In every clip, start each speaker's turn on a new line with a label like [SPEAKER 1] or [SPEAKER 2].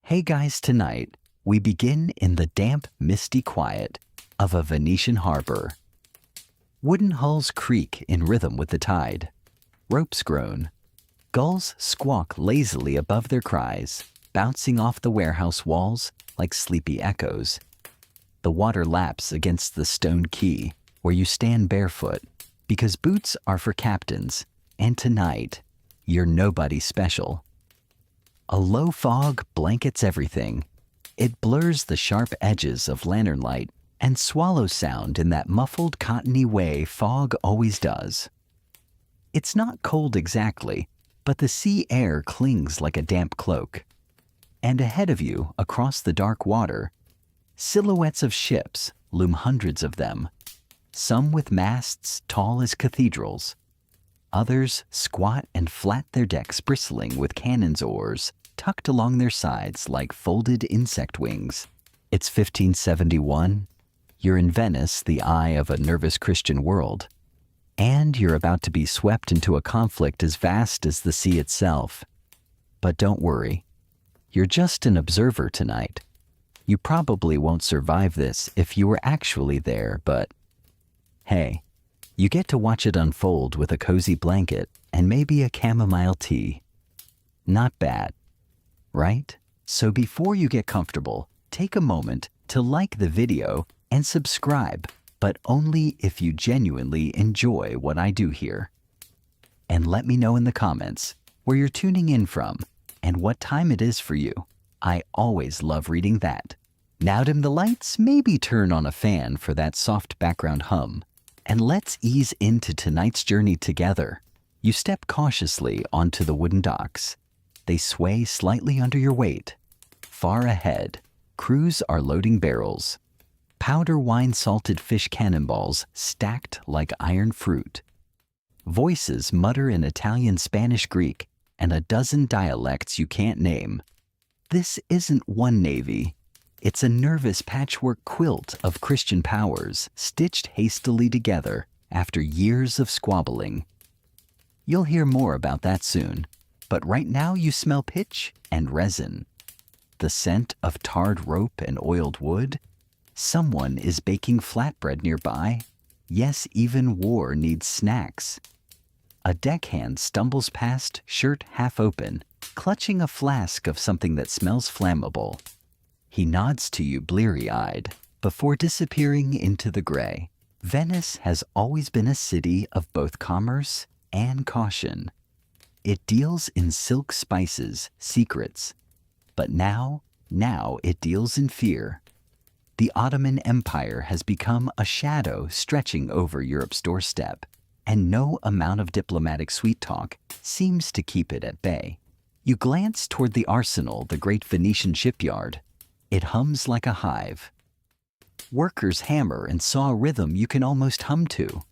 [SPEAKER 1] Hey guys, tonight we begin in the damp, misty quiet of a Venetian harbor. Wooden hulls creak in rhythm with the tide. Ropes groan. Gulls squawk lazily above their cries, bouncing off the warehouse walls like sleepy echoes. The water laps against the stone quay where you stand barefoot because boots are for captains, and tonight you're nobody special. A low fog blankets everything. It blurs the sharp edges of lantern light and swallows sound in that muffled, cottony way fog always does. It's not cold exactly, but the sea air clings like a damp cloak. And ahead of you, across the dark water, silhouettes of ships loom, hundreds of them, some with masts tall as cathedrals. Others squat and flat, their decks bristling with cannon's oars tucked along their sides like folded insect wings. It's 1571. You're in Venice, the eye of a nervous Christian world. And you're about to be swept into a conflict as vast as the sea itself. But don't worry. You're just an observer tonight. You probably won't survive this if you were actually there, but hey, you get to watch it unfold with a cozy blanket and maybe a chamomile tea. Not bad, right? So before you get comfortable, take a moment to like the video and subscribe, but only if you genuinely enjoy what I do here. And let me know in the comments where you're tuning in from and what time it is for you. I always love reading that. Now dim the lights, maybe turn on a fan for that soft background hum. And let's ease into tonight's journey together. You step cautiously onto the wooden docks. They sway slightly under your weight. Far ahead, crews are loading barrels. Powder wine salted fish cannonballs stacked like iron fruit. Voices mutter in Italian, Spanish, Greek, and a dozen dialects you can't name. This isn't one navy. It's a nervous patchwork quilt of Christian powers stitched hastily together after years of squabbling. You'll hear more about that soon, but right now you smell pitch and resin. The scent of tarred rope and oiled wood. Someone is baking flatbread nearby. Yes, even war needs snacks. A deckhand stumbles past, shirt half open, clutching a flask of something that smells flammable. He nods to you bleary-eyed before disappearing into the gray. Venice has always been a city of both commerce and caution. It deals in silk spices, secrets. But now it deals in fear. The Ottoman Empire has become a shadow stretching over Europe's doorstep, and no amount of diplomatic sweet talk seems to keep it at bay. You glance toward the arsenal, the great Venetian shipyard. It hums like a hive. Workers hammer and saw a rhythm you can almost hum to.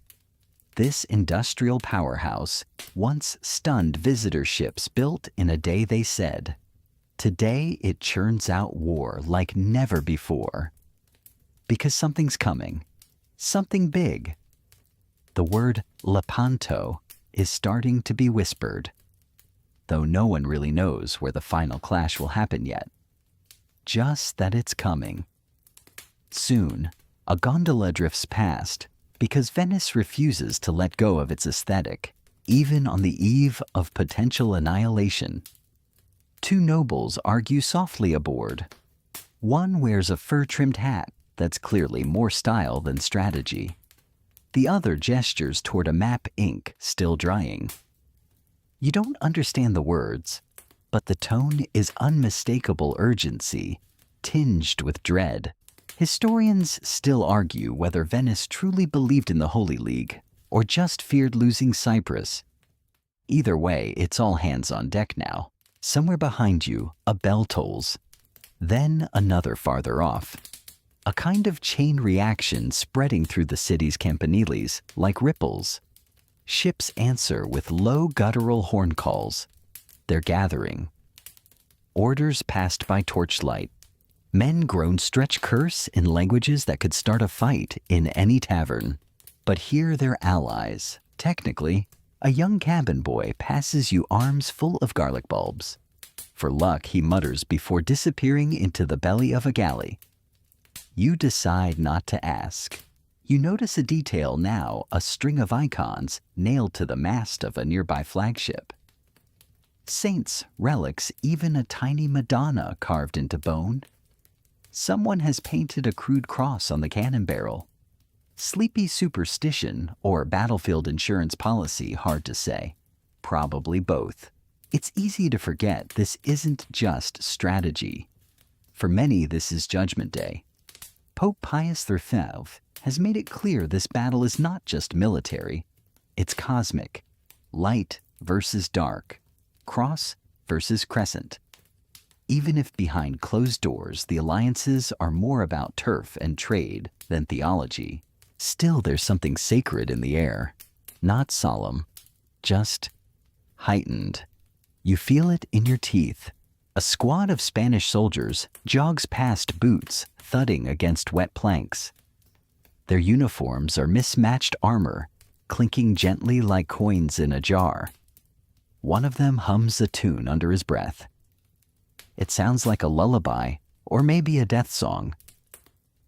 [SPEAKER 1] This industrial powerhouse once stunned visitor ships built in a day, they said. Today it churns out war like never before. Because something's coming. Something big. The word Lepanto is starting to be whispered, though no one really knows where the final clash will happen yet. Just that it's coming. Soon, a gondola drifts past because Venice refuses to let go of its aesthetic, even on the eve of potential annihilation. Two nobles argue softly aboard. One wears a fur-trimmed hat that's clearly more style than strategy. The other gestures toward a map ink still drying. You don't understand the words, but the tone is unmistakable urgency, tinged with dread. Historians still argue whether Venice truly believed in the Holy League or just feared losing Cyprus. Either way, it's all hands on deck now. Somewhere behind you, a bell tolls. Then another farther off. A kind of chain reaction spreading through the city's campaniles like ripples. Ships answer with low guttural horn calls. They're gathering. Orders passed by torchlight. Men grown stretch curse in languages that could start a fight in any tavern. But here they're allies. Technically, a young cabin boy passes you arms full of garlic bulbs. For luck, he mutters before disappearing into the belly of a galley. You decide not to ask. You notice a detail now, a string of icons nailed to the mast of a nearby flagship. Saints, relics, even a tiny Madonna carved into bone. Someone has painted a crude cross on the cannon barrel. Sleepy superstition or battlefield insurance policy, hard to say. Probably both. It's easy to forget this isn't just strategy. For many, this is Judgment Day. Pope Pius XIII has made it clear this battle is not just military. It's cosmic. Light versus dark. Cross versus crescent. Even if behind closed doors the alliances are more about turf and trade than theology, still there's something sacred in the air. Not solemn, just heightened. You feel it in your teeth. A squad of Spanish soldiers jogs past boots thudding against wet planks. Their uniforms are mismatched armor, clinking gently like coins in a jar. One of them hums a tune under his breath. It sounds like a lullaby, or maybe a death song.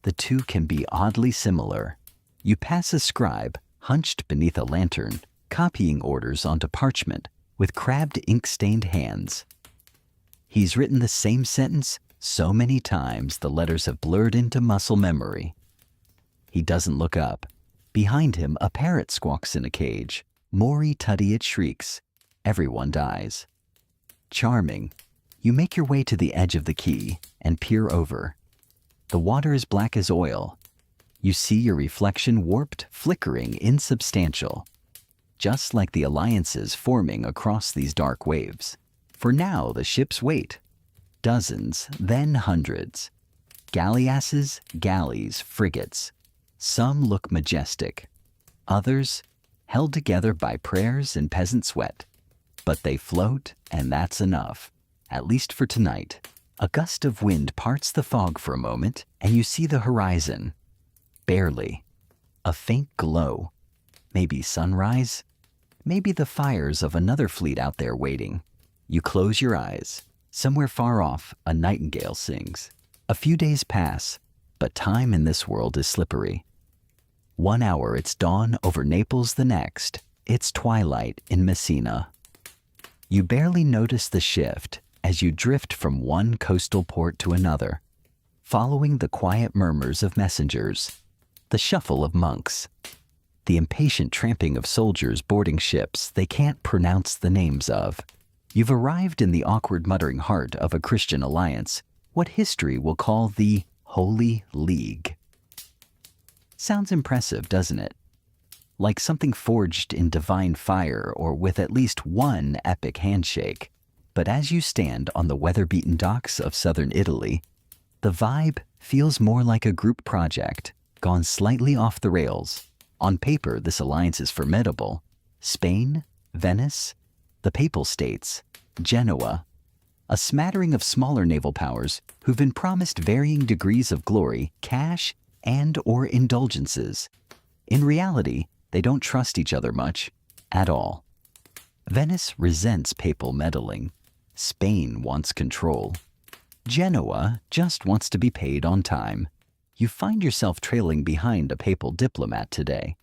[SPEAKER 1] The two can be oddly similar. You pass a scribe, hunched beneath a lantern, copying orders onto parchment with crabbed ink-stained hands. He's written the same sentence so many times the letters have blurred into muscle memory. He doesn't look up. Behind him, a parrot squawks in a cage. Mori tutty it shrieks. Everyone dies. Charming. You make your way to the edge of the quay and peer over. The water is black as oil. You see your reflection warped, flickering, insubstantial. Just like the alliances forming across these dark waves. For now, the ships wait. Dozens, then hundreds. Galleasses, galleys, frigates. Some look majestic. Others, held together by prayers and peasant sweat. But they float, and that's enough. At least for tonight. A gust of wind parts the fog for a moment, and you see the horizon. Barely. A faint glow. Maybe sunrise. Maybe the fires of another fleet out there waiting. You close your eyes. Somewhere far off, a nightingale sings. A few days pass, but time in this world is slippery. 1 hour it's dawn over Naples, the next, it's twilight in Messina. You barely notice the shift as you drift from one coastal port to another, following the quiet murmurs of messengers, the shuffle of monks, the impatient tramping of soldiers boarding ships they can't pronounce the names of. You've arrived in the awkward muttering heart of a Christian alliance, what history will call the Holy League. Sounds impressive, doesn't it? Like something forged in divine fire or with at least one epic handshake. But as you stand on the weather-beaten docks of southern Italy, the vibe feels more like a group project, gone slightly off the rails. On paper, this alliance is formidable. Spain, Venice, the Papal States, Genoa, a smattering of smaller naval powers who've been promised varying degrees of glory, cash, and/or indulgences. In reality, they don't trust each other much, at all. Venice resents papal meddling. Spain wants control. Genoa just wants to be paid on time. You find yourself trailing behind a papal diplomat today.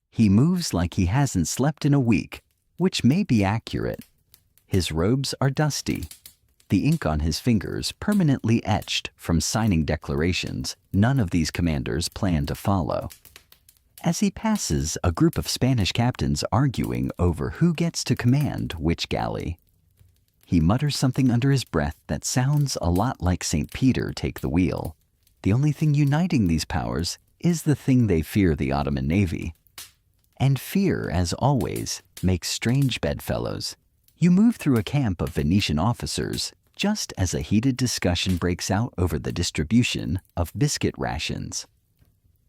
[SPEAKER 1] He moves like he hasn't slept in a week, which may be accurate. His robes are dusty. The ink on his fingers permanently etched from signing declarations none of these commanders plan to follow. As he passes, a group of Spanish captains arguing over who gets to command which galley. He mutters something under his breath that sounds a lot like St. Peter take the wheel. The only thing uniting these powers is the thing they fear, the Ottoman Navy. And fear, as always, makes strange bedfellows. You move through a camp of Venetian officers just as a heated discussion breaks out over the distribution of biscuit rations.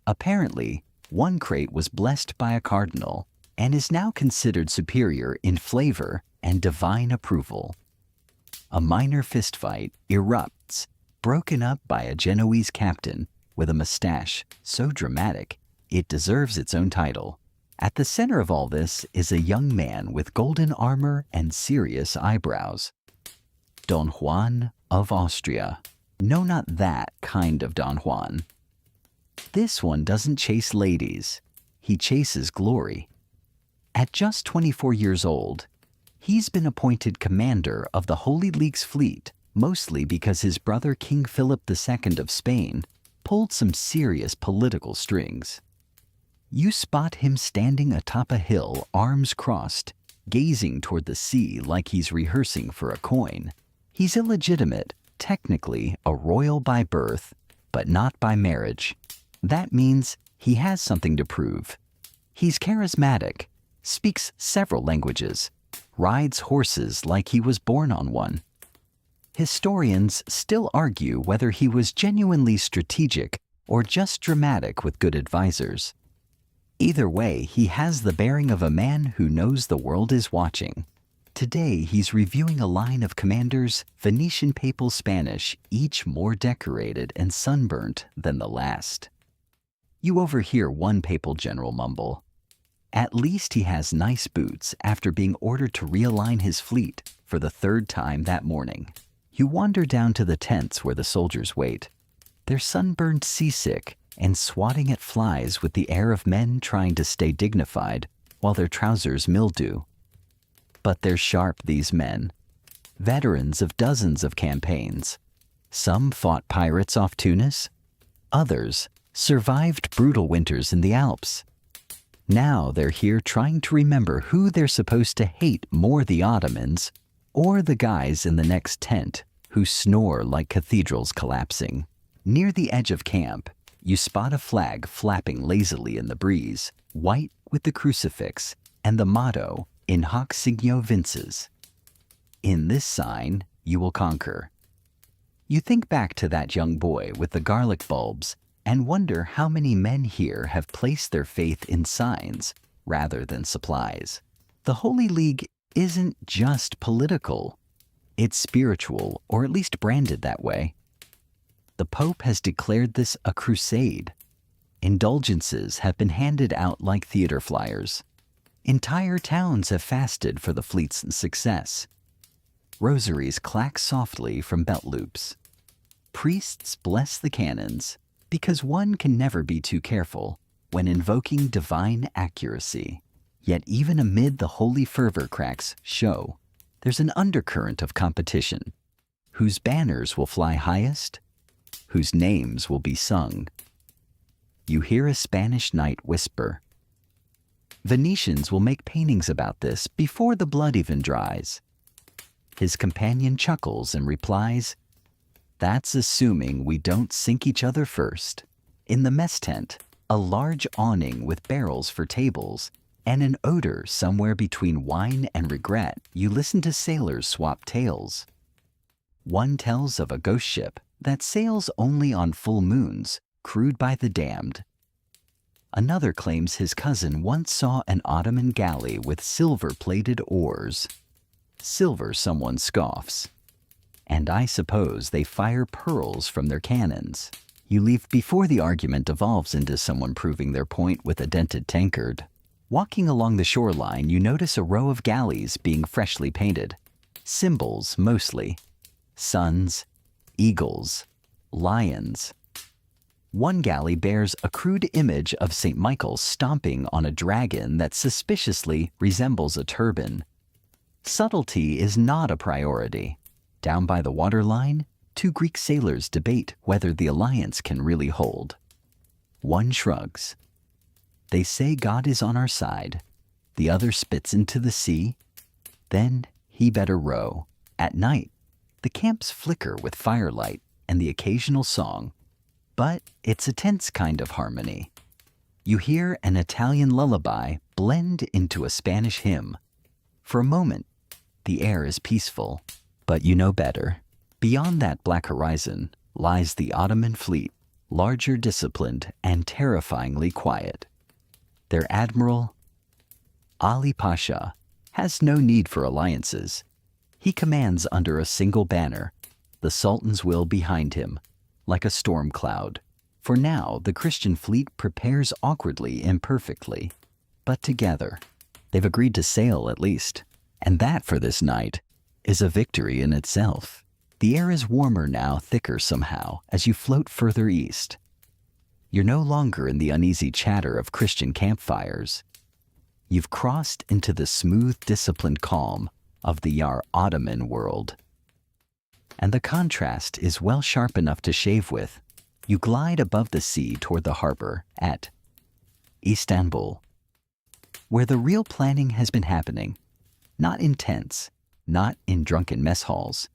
[SPEAKER 1] Apparently, one crate was blessed by a cardinal and is now considered superior in flavor and divine approval. A minor fistfight erupts, broken up by a Genoese captain with a mustache so dramatic it deserves its own title. At the center of all this is a young man with golden armor and serious eyebrows. Don Juan of Austria. No, not that kind of Don Juan. This one doesn't chase ladies. He chases glory. At just 24 years old, he's been appointed commander of the Holy League's fleet, mostly because his brother King Philip II of Spain pulled some serious political strings. You spot him standing atop a hill, arms crossed, gazing toward the sea like he's rehearsing for a coin. He's illegitimate, technically a royal by birth, but not by marriage. That means he has something to prove. He's charismatic, speaks several languages, rides horses like he was born on one. Historians still argue whether he was genuinely strategic or just dramatic with good advisors. Either way, he has the bearing of a man who knows the world is watching. Today, he's reviewing a line of commanders, Venetian papal Spanish, each more decorated and sunburnt than the last. You overhear one papal general mumble, "At least he has nice boots," after being ordered to realign his fleet for the third time that morning. You wander down to the tents where the soldiers wait. They're sunburned, seasick, and swatting at flies with the air of men trying to stay dignified while their trousers mildew. But they're sharp, these men. Veterans of dozens of campaigns. Some fought pirates off Tunis. Others survived brutal winters in the Alps. Now they're here trying to remember who they're supposed to hate more, the Ottomans or the guys in the next tent who snore like cathedrals collapsing. Near the edge of camp, you spot a flag flapping lazily in the breeze, white with the crucifix and the motto, "In hoc signo vinces." In this sign, you will conquer. You think back to that young boy with the garlic bulbs and wonder how many men here have placed their faith in signs rather than supplies. The Holy League isn't just political. It's spiritual, or at least branded that way. The Pope has declared this a crusade. Indulgences have been handed out like theater flyers. Entire towns have fasted for the fleet's success. Rosaries clack softly from belt loops. Priests bless the cannons, because one can never be too careful when invoking divine accuracy. Yet even amid the holy fervor cracks show, there's an undercurrent of competition. Whose banners will fly highest? Whose names will be sung? You hear a Spanish knight whisper. Venetians will make paintings about this before the blood even dries. His companion chuckles and replies, "That's assuming we don't sink each other first." In the mess tent, a large awning with barrels for tables and an odor somewhere between wine and regret, you listen to sailors swap tales. One tells of a ghost ship that sails only on full moons, crewed by the damned. Another claims his cousin once saw an Ottoman galley with silver-plated oars. Silver, someone scoffs. And I suppose they fire pearls from their cannons. You leave before the argument devolves into someone proving their point with a dented tankard. Walking along the shoreline, you notice a row of galleys being freshly painted. Symbols, mostly. Suns, eagles, lions. One galley bears a crude image of St. Michael stomping on a dragon that suspiciously resembles a turban. Subtlety is not a priority. Down by the waterline, two Greek sailors debate whether the alliance can really hold. One shrugs. They say God is on our side. The other spits into the sea. Then he better row. At night, the camps flicker with firelight and the occasional song. But it's a tense kind of harmony. You hear an Italian lullaby blend into a Spanish hymn. For a moment, the air is peaceful, but you know better. Beyond that black horizon lies the Ottoman fleet, larger, disciplined, and terrifyingly quiet. Their admiral, Ali Pasha, has no need for alliances. He commands under a single banner, the Sultan's will behind him, like a storm cloud. For now, the Christian fleet prepares awkwardly, imperfectly, but together. They've agreed to sail at least, and that for this night is a victory in itself. The air is warmer now, thicker somehow, as you float further east. You're no longer in the uneasy chatter of Christian campfires. You've crossed into the smooth, disciplined calm of the Ottoman world. And the contrast is well sharp enough to shave with. You glide above the sea toward the harbor at Istanbul, where the real planning has been happening, not in tents, not in drunken mess halls,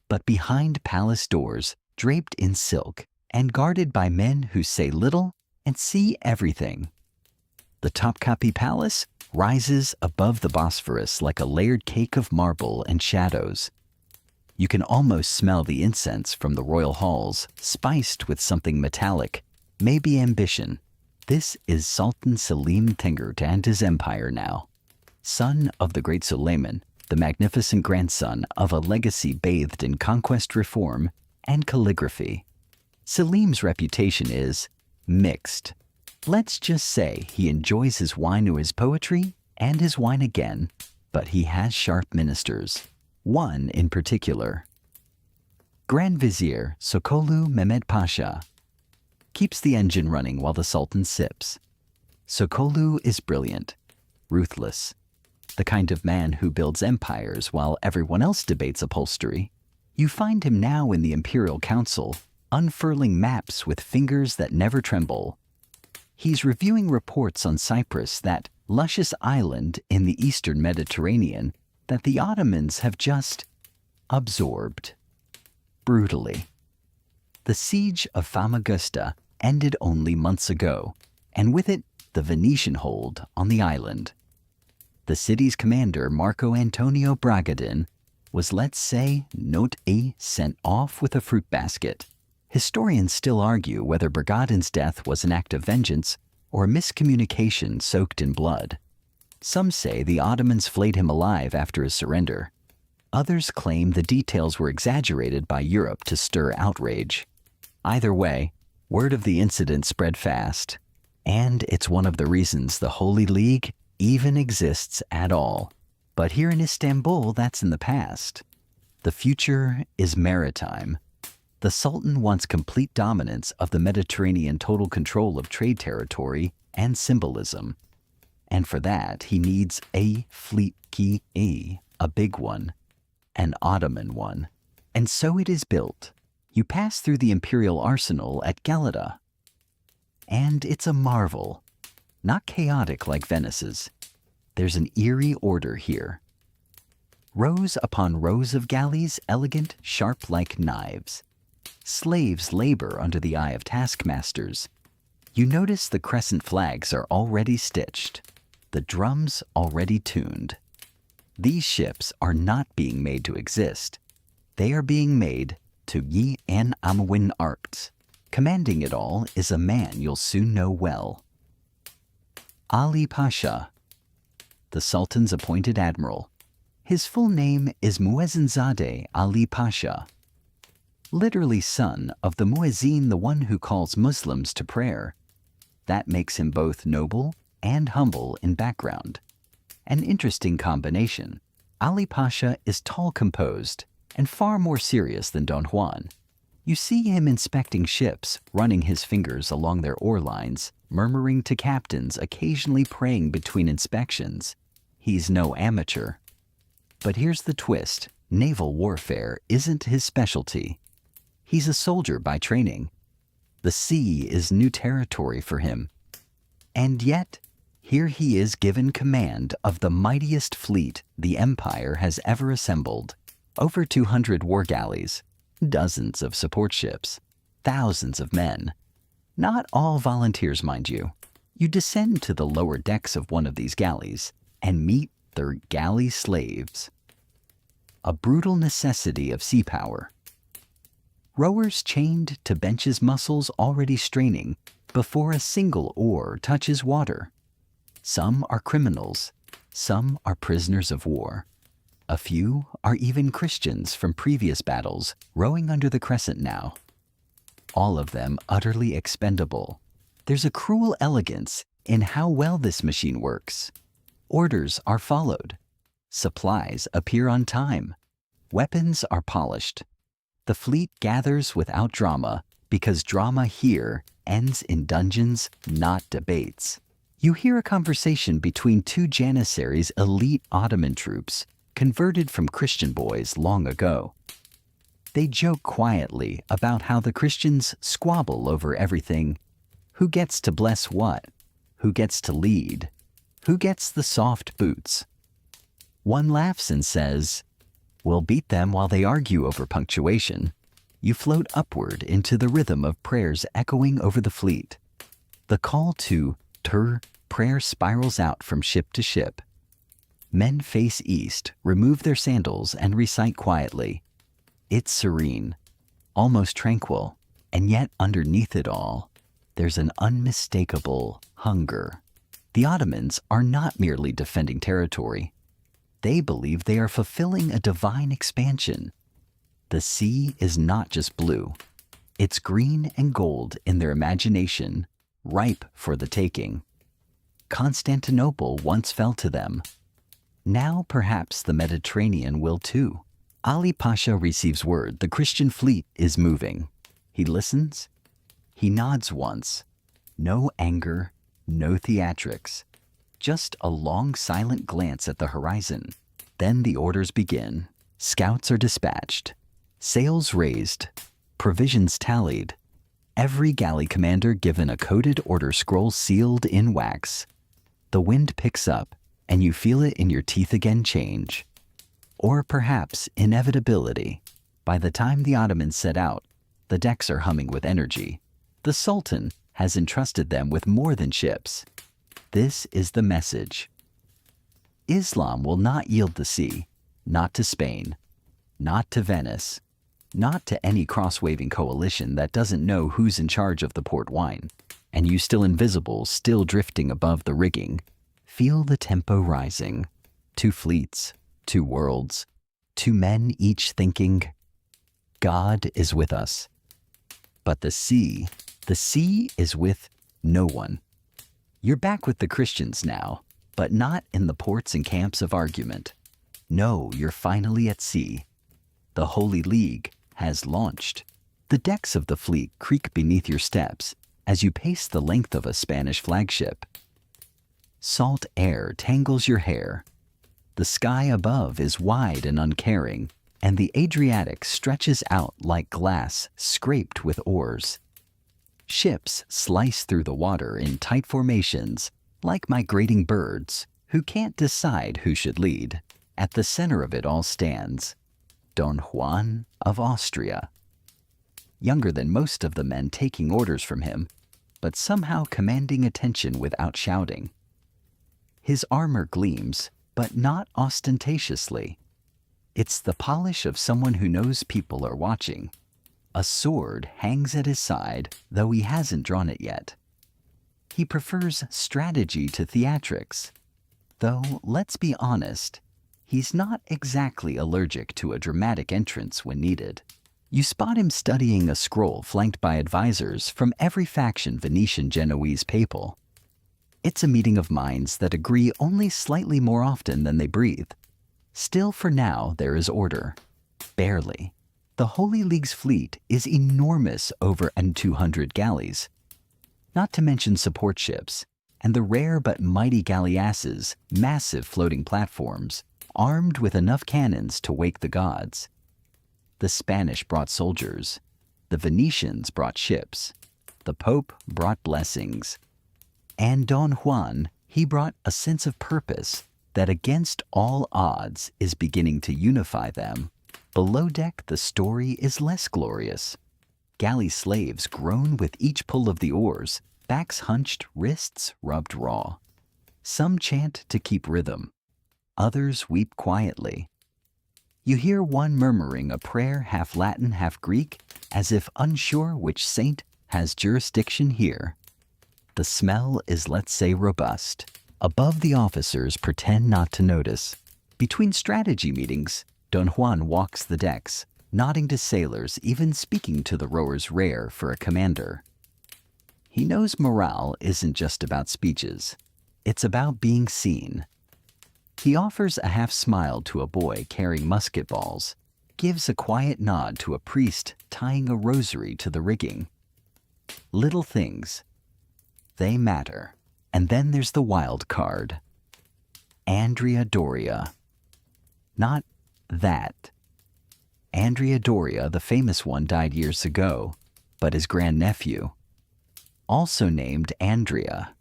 [SPEAKER 1] but behind palace doors draped in silk and guarded by men who say little and see everything. The Topkapi Palace rises above the Bosphorus like a layered cake of marble and shadows. You can almost smell the incense from the royal halls, spiced with something metallic, maybe ambition. This is Sultan Selim Tingert and his empire now. Son of the great Suleiman, the magnificent grandson of a legacy bathed in conquest, reform, and calligraphy. Selim's reputation is mixed. Let's just say he enjoys his wine or his poetry and his wine again, but he has sharp ministers. One in particular. Grand Vizier Sokolu Mehmed Pasha keeps the engine running while the Sultan sips. Sokolu is brilliant, ruthless, the kind of man who builds empires while everyone else debates upholstery. You find him now in the Imperial Council, unfurling maps with fingers that never tremble. He's reviewing reports on Cyprus, that luscious island in the eastern Mediterranean that the Ottomans have just absorbed brutally. The siege of Famagusta ended only months ago, and with it, the Venetian hold on the island. The city's commander, Marco Antonio Bragadin, was, let's say, note A, sent off with a fruit basket. Historians still argue whether Bragadin's death was an act of vengeance or a miscommunication soaked in blood. Some say the Ottomans flayed him alive after his surrender. Others claim the details were exaggerated by Europe to stir outrage. Either way, word of the incident spread fast, and it's one of the reasons the Holy League even exists at all. But here in Istanbul, that's in the past. The future is maritime. The Sultan wants complete dominance of the Mediterranean, total control of trade territory and symbolism. And for that, he needs a fleet key, a big one, an Ottoman one. And so it is built. You pass through the imperial arsenal at Galata. And it's a marvel, not chaotic like Venice's. There's an eerie order here. Rows upon rows of galleys, elegant, sharp like knives. Slaves labor under the eye of taskmasters. You notice the crescent flags are already stitched, the drums already tuned. These ships are not being made to exist. They are being made to Yi en Amwin Arts. Commanding it all is a man you'll soon know well. Ali Pasha, the Sultan's appointed admiral. His full name is Muezzinzadeh Ali Pasha, literally son of the Muezzin, the one who calls Muslims to prayer. That makes him both noble and humble in background. An interesting combination. Ali Pasha is tall, composed, and far more serious than Don Juan. You see him inspecting ships, running his fingers along their oar lines, murmuring to captains, occasionally praying between inspections. He's no amateur. But here's the twist. Naval warfare isn't his specialty. He's a soldier by training. The sea is new territory for him. And yet, here he is given command of the mightiest fleet the Empire has ever assembled. Over 200 war galleys, dozens of support ships, thousands of men. Not all volunteers, mind you. You descend to the lower decks of one of these galleys and meet their galley slaves. A brutal necessity of sea power. Rowers chained to benches, muscles already straining before a single oar touches water. Some are criminals, some are prisoners of war. A few are even Christians from previous battles, rowing under the crescent now. All of them utterly expendable. There's a cruel elegance in how well this machine works. Orders are followed. Supplies appear on time. Weapons are polished. The fleet gathers without drama because drama here ends in dungeons, not debates. You hear a conversation between two Janissaries' elite Ottoman troops, converted from Christian boys long ago. They joke quietly about how the Christians squabble over everything. Who gets to bless what? Who gets to lead? Who gets the soft boots? One laughs and says, "We'll beat them while they argue over punctuation." You float upward into the rhythm of prayers echoing over the fleet. The call to prayer spirals out from ship to ship. Men face east, remove their sandals, and recite quietly. It's serene, almost tranquil, and yet underneath it all, there's an unmistakable hunger. The Ottomans are not merely defending territory. They believe they are fulfilling a divine expansion. The sea is not just blue. It's green and gold in their imagination, ripe for the taking. Constantinople once fell to them. Now perhaps the Mediterranean will too. Ali Pasha receives word the Christian fleet is moving. He listens. He nods once. No anger, no theatrics. Just a long silent glance at the horizon. Then the orders begin. Scouts are dispatched. Sails raised. Provisions tallied. Every galley commander given a coded order scroll sealed in wax. The wind picks up, and you feel it in your teeth again change. Or perhaps inevitability. By the time the Ottomans set out, the decks are humming with energy. The Sultan has entrusted them with more than ships. This is the message. Islam will not yield the sea, not to Spain, not to Venice, not to any cross-waving coalition that doesn't know who's in charge of the port wine. And you still invisible, still drifting above the rigging. Feel the tempo rising. 2 fleets, 2 worlds, 2 men each thinking, God is with us. But the sea is with no one. You're back with the Christians now, but not in the ports and camps of argument. No, you're finally at sea. The Holy League has launched. The decks of the fleet creak beneath your steps as you pace the length of a Spanish flagship. Salt air tangles your hair. The sky above is wide and uncaring, and the Adriatic stretches out like glass scraped with oars. Ships slice through the water in tight formations, like migrating birds who can't decide who should lead. At the center of it all stands Don Juan of Austria. Younger than most of the men taking orders from him, but somehow commanding attention without shouting. His armor gleams, but not ostentatiously. It's the polish of someone who knows people are watching. A sword hangs at his side, though he hasn't drawn it yet. He prefers strategy to theatrics. Though, let's be honest, he's not exactly allergic to a dramatic entrance when needed. You spot him studying a scroll flanked by advisors from every faction Venetian, Genoese, Papal. It's a meeting of minds that agree only slightly more often than they breathe. Still, for now, there is order. Barely. The Holy League's fleet is enormous, over 200 galleys. Not to mention support ships, and the rare but mighty galleasses, massive floating platforms, armed with enough cannons to wake the gods. The Spanish brought soldiers. The Venetians brought ships. The Pope brought blessings. And Don Juan, he brought a sense of purpose that against all odds is beginning to unify them. Below deck, the story is less glorious. Galley slaves groan with each pull of the oars, backs hunched, wrists rubbed raw. Some chant to keep rhythm. Others weep quietly. You hear one murmuring a prayer half Latin, half Greek, as if unsure which saint has jurisdiction here. The smell is, let's say, robust. Above, the officers pretend not to notice. Between strategy meetings, Don Juan walks the decks, nodding to sailors, even speaking to the rowers, rare for a commander. He knows morale isn't just about speeches. It's about being seen. He offers a half smile to a boy carrying musket balls. gives a quiet nod to a priest tying a rosary to the rigging. Little things. They matter. And then there's the wild card. Andrea Doria. Not that. Andrea Doria, the famous one, died years ago, but his grandnephew, also named Andrea,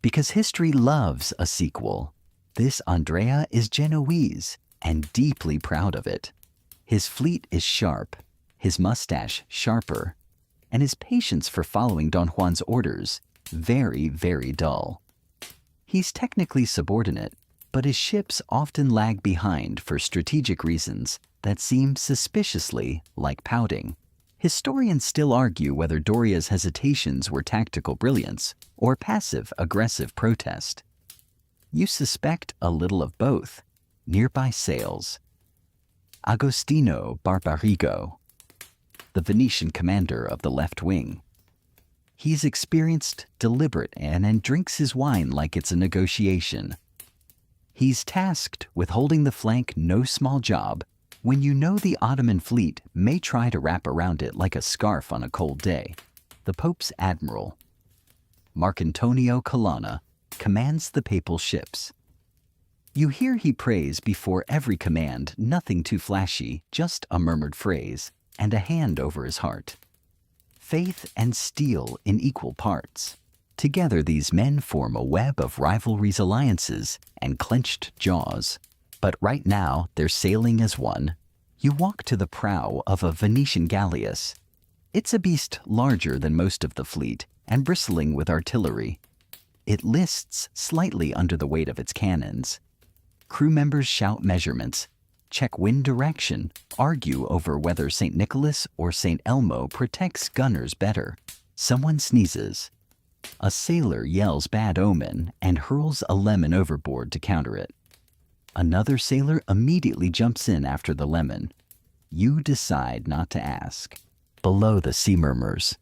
[SPEAKER 1] because history loves a sequel. This Andrea is Genoese and deeply proud of it. His fleet is sharp, his mustache sharper, and his patience for following Don Juan's orders very, very dull. He's technically subordinate, but his ships often lag behind for strategic reasons that seem suspiciously like pouting. Historians still argue whether Doria's hesitations were tactical brilliance or passive-aggressive protest. You suspect a little of both. Nearby sails. Agostino Barbarigo, the Venetian commander of the left wing. He's experienced, deliberate, and drinks his wine like it's a negotiation. He's tasked with holding the flank, no small job, when you know the Ottoman fleet may try to wrap around it like a scarf on a cold day. The Pope's admiral, Marcantonio Colonna, commands the papal ships. You hear he prays before every command, nothing too flashy, just a murmured phrase and a hand over his heart. Faith and steel in equal parts. Together these men form a web of rivalries, alliances, and clenched jaws. But right now they're sailing as one. You walk to the prow of a Venetian galleass. It's a beast larger than most of the fleet and bristling with artillery. It lists slightly under the weight of its cannons. Crew members shout measurements, check wind direction, argue over whether St. Nicholas or St. Elmo protects gunners better. Someone sneezes. A sailor yells bad omen and hurls a lemon overboard to counter it. Another sailor immediately jumps in after the lemon. You decide not to ask. Below the sea murmurs.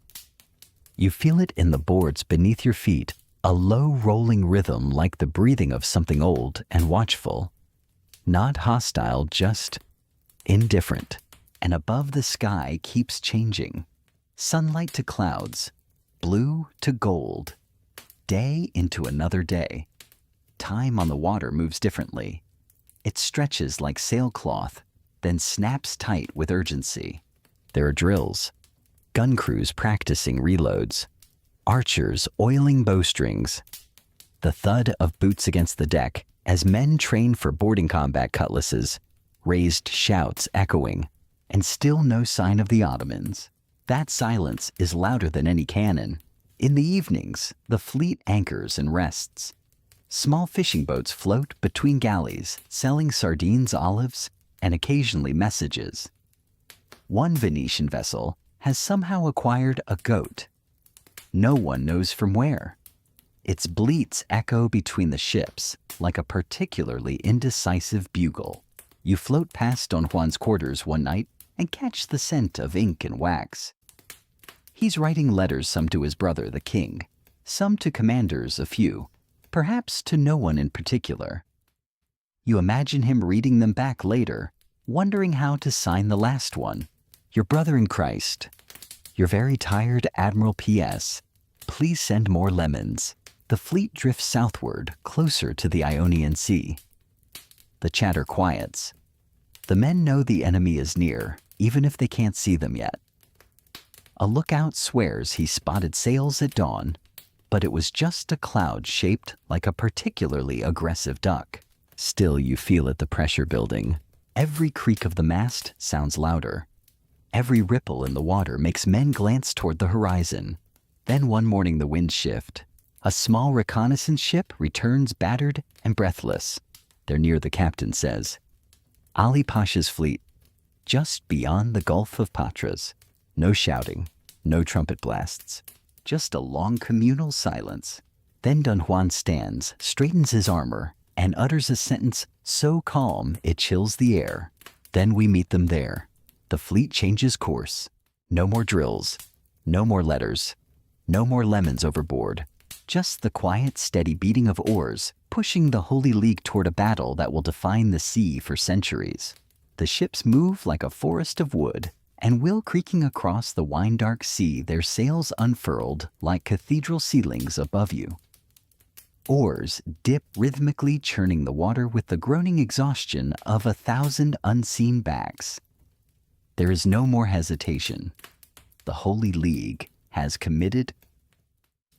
[SPEAKER 1] You feel it in the boards beneath your feet, a low rolling rhythm like the breathing of something old and watchful. Not hostile, just indifferent. And above the sky keeps changing. Sunlight to clouds, blue to gold, day into another day. Time on the water moves differently. It stretches like sailcloth, then snaps tight with urgency. There are drills, gun crews practicing reloads, archers oiling bowstrings, the thud of boots against the deck as men train for boarding combat cutlasses, raised shouts echoing, and still no sign of the Ottomans. That silence is louder than any cannon. In the evenings, the fleet anchors and rests. Small fishing boats float between galleys, selling sardines, olives, and occasionally messages. One Venetian vessel has somehow acquired a goat. No one knows from where. Its bleats echo between the ships like a particularly indecisive bugle. You float past Don Juan's quarters one night and catch the scent of ink and wax. He's writing letters, some to his brother, the king, some to commanders, a few, perhaps to no one in particular. You imagine him reading them back later, wondering how to sign the last one. Your brother in Christ. You're very tired, Admiral P.S. Please send more lemons. The fleet drifts southward, closer to the Ionian Sea. The chatter quiets. The men know the enemy is near, even if they can't see them yet. A lookout swears he spotted sails at dawn, but it was just a cloud shaped like a particularly aggressive duck. Still, you feel it, the pressure building. Every creak of the mast sounds louder. Every ripple in the water makes men glance toward the horizon. Then one morning the winds shift. A small reconnaissance ship returns battered and breathless. They're near, the captain says. Ali Pasha's fleet, just beyond the Gulf of Patras. No shouting, no trumpet blasts, just a long communal silence. Then Don Juan stands, straightens his armor, and utters a sentence so calm it chills the air. Then we meet them there. The fleet changes course. No more drills, no more letters, no more lemons overboard. Just the quiet, steady beating of oars, pushing the Holy League toward a battle that will define the sea for centuries. The ships move like a forest of wood, and will creaking across the wine-dark sea, their sails unfurled like cathedral ceilings above you. Oars dip rhythmically, churning the water with the groaning exhaustion of 1,000 unseen backs. There is no more hesitation. The Holy League has committed.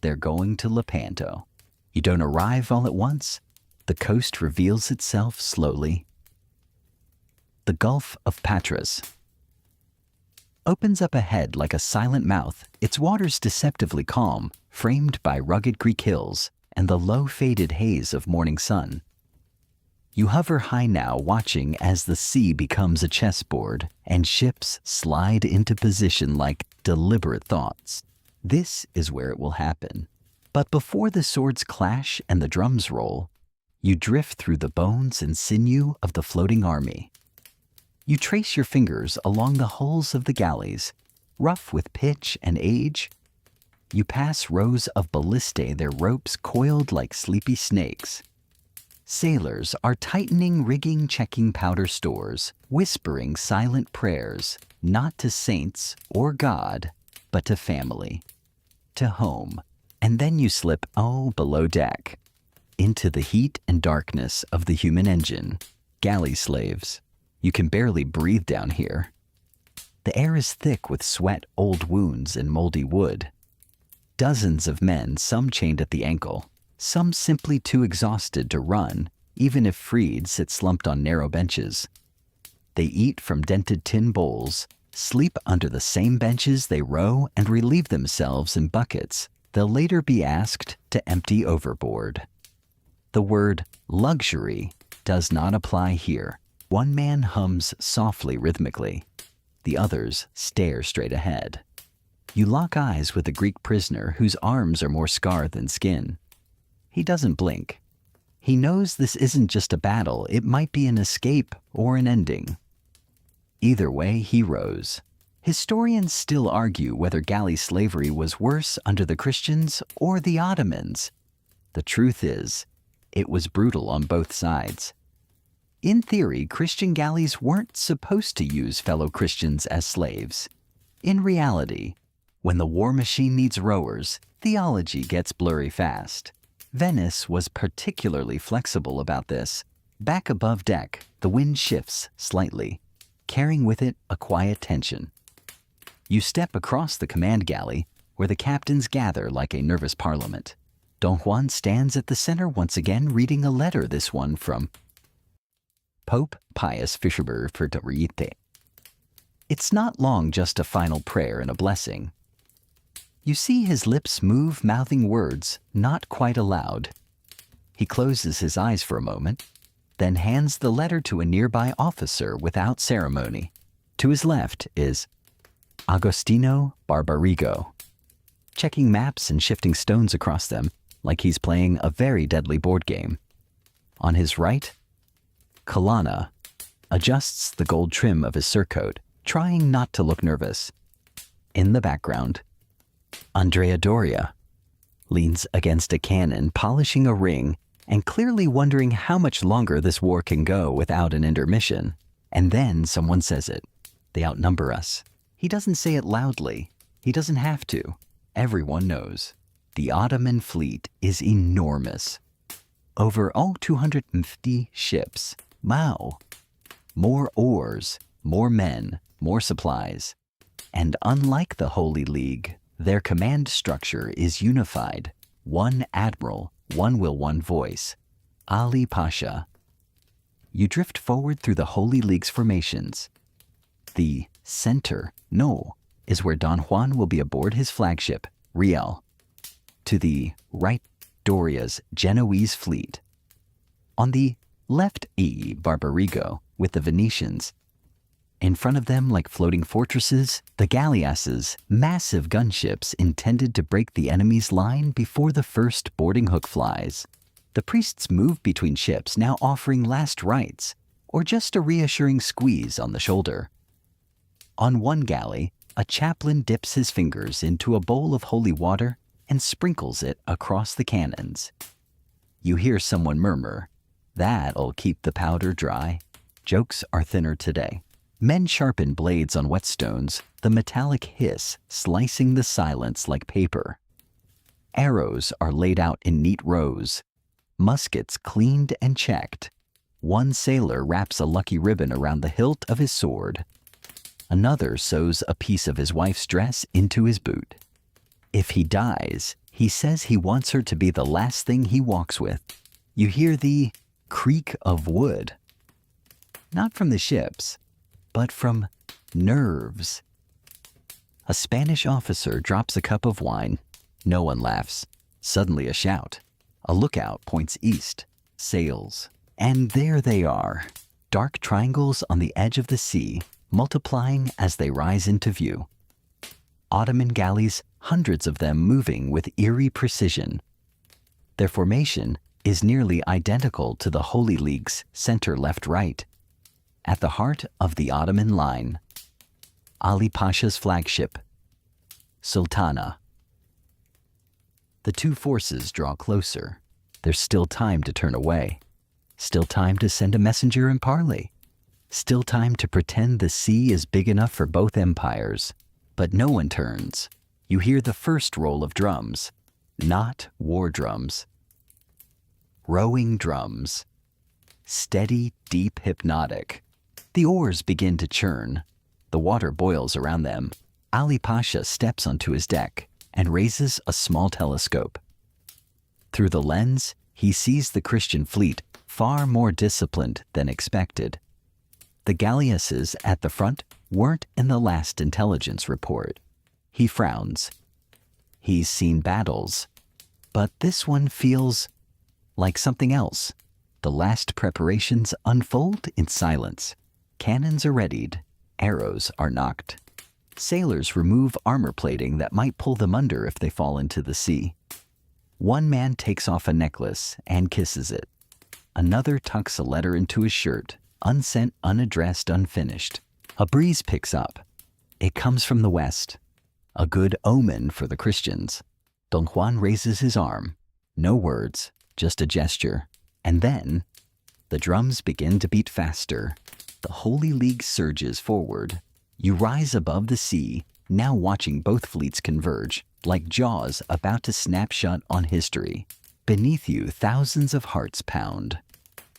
[SPEAKER 1] They're going to Lepanto. You don't arrive all at once. The coast reveals itself slowly. The Gulf of Patras opens up ahead like a silent mouth, its waters deceptively calm, framed by rugged Greek hills and the low faded haze of morning sun. You hover high now, watching as the sea becomes a chessboard and ships slide into position like deliberate thoughts. This is where it will happen. But before the swords clash and the drums roll, you drift through the bones and sinew of the floating army. You trace your fingers along the hulls of the galleys, rough with pitch and age. You pass rows of ballistae, their ropes coiled like sleepy snakes. Sailors are tightening rigging, checking powder stores, whispering silent prayers, not to saints or God, but to family, to home. And then you slip, below deck, into the heat and darkness of the human engine. Galley slaves. You can barely breathe down here. The air is thick with sweat, old wounds, and moldy wood. Dozens of men, some chained at the ankle, some simply too exhausted to run, even if freed, sit slumped on narrow benches. They eat from dented tin bowls, sleep under the same benches they row, and relieve themselves in buckets they'll later be asked to empty overboard. The word luxury does not apply here. One man hums softly, rhythmically. The others stare straight ahead. You lock eyes with a Greek prisoner whose arms are more scarred than skin. He doesn't blink. He knows this isn't just a battle, it might be an escape or an ending. Either way, he rows. Historians still argue whether galley slavery was worse under the Christians or the Ottomans. The truth is, it was brutal on both sides. In theory, Christian galleys weren't supposed to use fellow Christians as slaves. In reality, when the war machine needs rowers, theology gets blurry fast. Venice was particularly flexible about this. Back above deck, the wind shifts slightly, carrying with it a quiet tension. You step across the command galley, where the captains gather like a nervous parliament. Don Juan stands at the center once again, reading a letter, this one from Pope Pius Fischerberg for Dorite. It's not long, just a final prayer and a blessing. You see his lips move, mouthing words not quite aloud. He closes his eyes for a moment, then hands the letter to a nearby officer without ceremony. To his left is Agostino Barbarigo, checking maps and shifting stones across them like he's playing a very deadly board game. On his right, Kalana adjusts the gold trim of his surcoat, trying not to look nervous. In the background, Andrea Doria leans against a cannon, polishing a ring, and clearly wondering how much longer this war can go without an intermission. And then someone says it. They outnumber us. He doesn't say it loudly. He doesn't have to. Everyone knows. The Ottoman fleet is enormous. Over 250 ships. Wow. More oars, more men, more supplies. And unlike the Holy League, their command structure is unified. One admiral, one will, one voice. Ali Pasha. You drift forward through the Holy League's formations. The center, is where Don Juan will be aboard his flagship, Riel. To the right, Doria's Genoese fleet. On the left, Barbarigo with the Venetians. In front of them, like floating fortresses, the galleasses, massive gunships intended to break the enemy's line before the first boarding hook flies. The priests move between ships, now offering last rites, or just a reassuring squeeze on the shoulder. On one galley, a chaplain dips his fingers into a bowl of holy water and sprinkles it across the cannons. You hear someone murmur, "That'll keep the powder dry." Jokes are thinner today. Men sharpen blades on whetstones, the metallic hiss slicing the silence like paper. Arrows are laid out in neat rows, muskets cleaned and checked. One sailor wraps a lucky ribbon around the hilt of his sword. Another sews a piece of his wife's dress into his boot. If he dies, he says he wants her to be the last thing he walks with. You hear the creak of wood. Not from the ships, but from nerves. A Spanish officer drops a cup of wine. No one laughs. Suddenly a shout. A lookout points east. Sails. And there they are, dark triangles on the edge of the sea, multiplying as they rise into view. Ottoman galleys, hundreds of them moving with eerie precision. Their formation is nearly identical to the Holy League's center left-right. At the heart of the Ottoman line, Ali Pasha's flagship, Sultana. The two forces draw closer. There's still time to turn away. Still time to send a messenger and parley. Still time to pretend the sea is big enough for both empires. But no one turns. You hear the first roll of drums, not war drums. Rowing drums. Steady, deep, hypnotic. The oars begin to churn. The water boils around them. Ali Pasha steps onto his deck and raises a small telescope. Through the lens, he sees the Christian fleet far more disciplined than expected. The galleasses at the front weren't in the last intelligence report. He frowns. He's seen battles, but this one feels like something else. The last preparations unfold in silence. Cannons are readied, arrows are nocked. Sailors remove armor plating that might pull them under if they fall into the sea. One man takes off a necklace and kisses it. Another tucks a letter into his shirt, unsent, unaddressed, unfinished. A breeze picks up. It comes from the west. A good omen for the Christians. Don Juan raises his arm. No words, just a gesture. And then, the drums begin to beat faster. The Holy League surges forward. You rise above the sea, now watching both fleets converge, like jaws about to snap shut on history. Beneath you, thousands of hearts pound.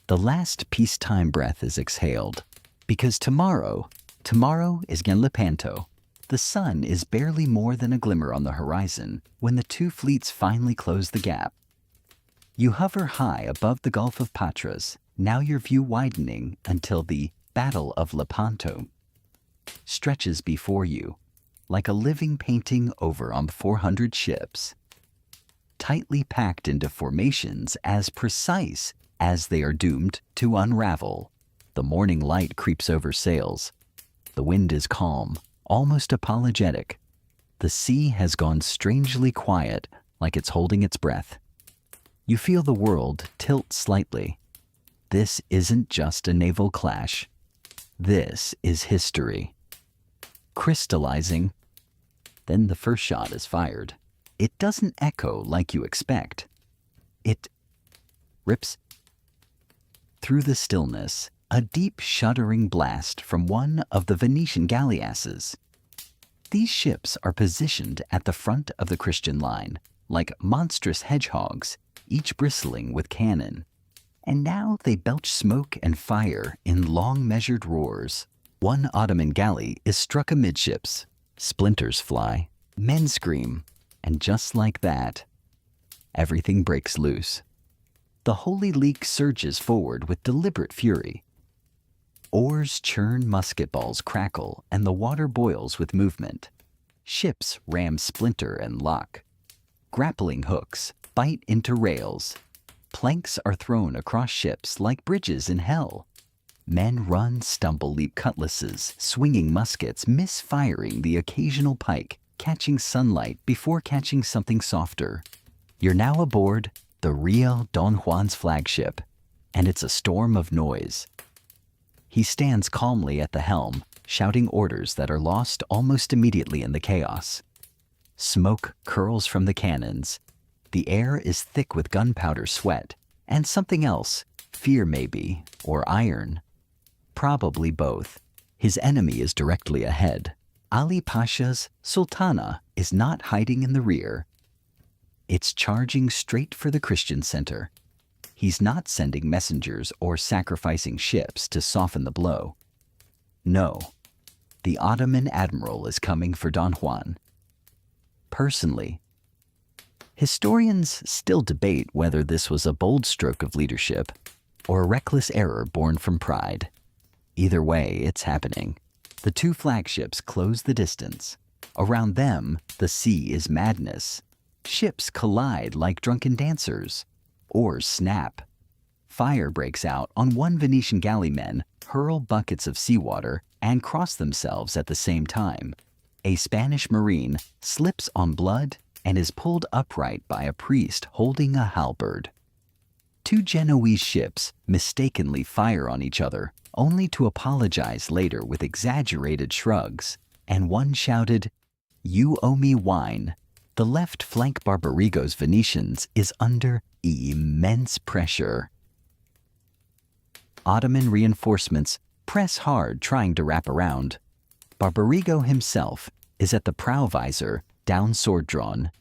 [SPEAKER 1] The last peacetime breath is exhaled. Because tomorrow is Gen Lepanto. The sun is barely more than a glimmer on the horizon when the two fleets finally close the gap. You hover high above the Gulf of Patras, now your view widening until the Battle of Lepanto stretches before you, like a living painting over on 400 ships, tightly packed into formations as precise as they are doomed to unravel. The morning light creeps over sails. The wind is calm, almost apologetic. The sea has gone strangely quiet, like it's holding its breath. You feel the world tilt slightly. This isn't just a naval clash. This is history. Crystallizing. Then the first shot is fired. It doesn't echo like you expect. It rips through the stillness, a deep shuddering blast from one of the Venetian galleasses. These ships are positioned at the front of the Christian line, like monstrous hedgehogs, each bristling with cannon. And now they belch smoke and fire in long measured roars. One Ottoman galley is struck amidships. Splinters fly, men scream, and just like that, everything breaks loose. The Holy League surges forward with deliberate fury. Oars churn, musket balls crackle, and the water boils with movement. Ships ram splinter and lock. Grappling hooks bite into rails. Planks are thrown across ships like bridges in hell. Men run, stumble, leap cutlasses, swinging muskets, misfiring the occasional pike, catching sunlight before catching something softer. You're now aboard the real Don Juan's flagship, and it's a storm of noise. He stands calmly at the helm, shouting orders that are lost almost immediately in the chaos. Smoke curls from the cannons. The air is thick with gunpowder sweat, and something else, fear maybe, or iron. probably both. His enemy is directly ahead. Ali Pasha's Sultana is not hiding in the rear. It's charging straight for the Christian center. He's not sending messengers or sacrificing ships to soften the blow. No, the Ottoman admiral is coming for Don Juan. Personally, historians still debate whether this was a bold stroke of leadership or a reckless error born from pride. Either way, it's happening. The two flagships close the distance. Around them, the sea is madness. Ships collide like drunken dancers. Oars snap. Fire breaks out on one Venetian galleymen hurl buckets of seawater and cross themselves at the same time. A Spanish marine slips on blood and is pulled upright by a priest holding a halberd. Two Genoese ships mistakenly fire on each other, only to apologize later with exaggerated shrugs, and one shouted, "You owe me wine." The left flank Barbarigo's Venetians is under immense pressure. Ottoman reinforcements press hard trying to wrap around. Barbarigo himself is at the prow visor, down sword drawn.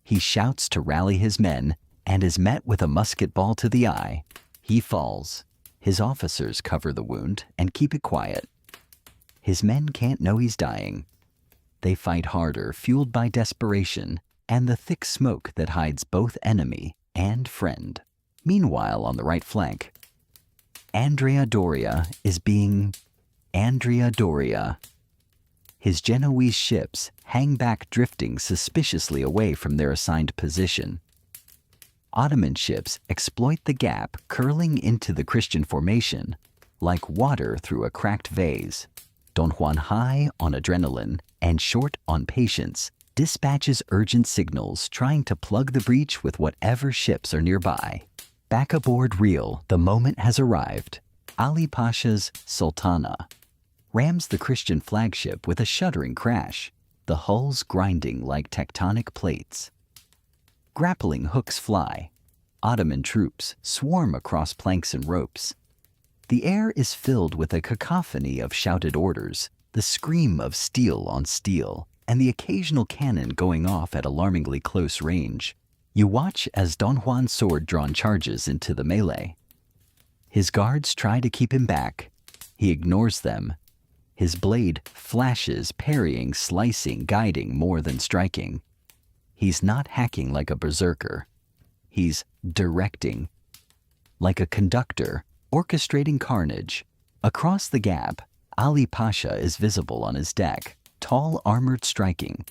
[SPEAKER 1] He shouts to rally his men and is met with a musket ball to the eye. He falls. His officers cover the wound and keep it quiet. His men can't know he's dying. They fight harder, fueled by desperation and the thick smoke that hides both enemy and friend. Meanwhile, on the right flank, Andrea Doria. His Genoese ships hang back, drifting suspiciously away from their assigned position. Ottoman ships exploit the gap, curling into the Christian formation like water through a cracked vase. Don Juan, high on adrenaline and short on patience, dispatches urgent signals, trying to plug the breach with whatever ships are nearby. Back aboard reel, the moment has arrived. Ali Pasha's Sultana rams the Christian flagship with a shuddering crash, the hulls grinding like tectonic plates. Grappling hooks fly. Ottoman troops swarm across planks and ropes. The air is filled with a cacophony of shouted orders, the scream of steel on steel, and the occasional cannon going off at alarmingly close range. You watch as Don Juan's sword-drawn charges into the melee. His guards try to keep him back. He ignores them. His blade flashes, parrying, slicing, guiding more than striking. He's not hacking like a berserker. He's directing. Like a conductor, orchestrating carnage. Across the gap, Ali Pasha is visible on his deck, tall, armored, striking.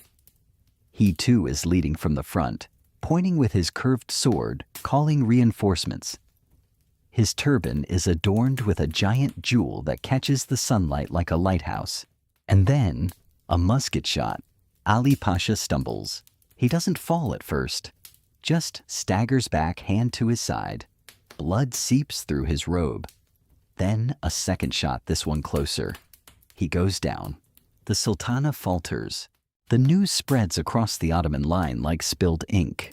[SPEAKER 1] He too is leading from the front, pointing with his curved sword, calling reinforcements. His turban is adorned with a giant jewel that catches the sunlight like a lighthouse. And then, a musket shot. Ali Pasha stumbles. He doesn't fall at first, just staggers back, hand to his side. Blood seeps through his robe. Then a second shot, this one closer. He goes down. The Sultana falters. The news spreads across the Ottoman line like spilled ink.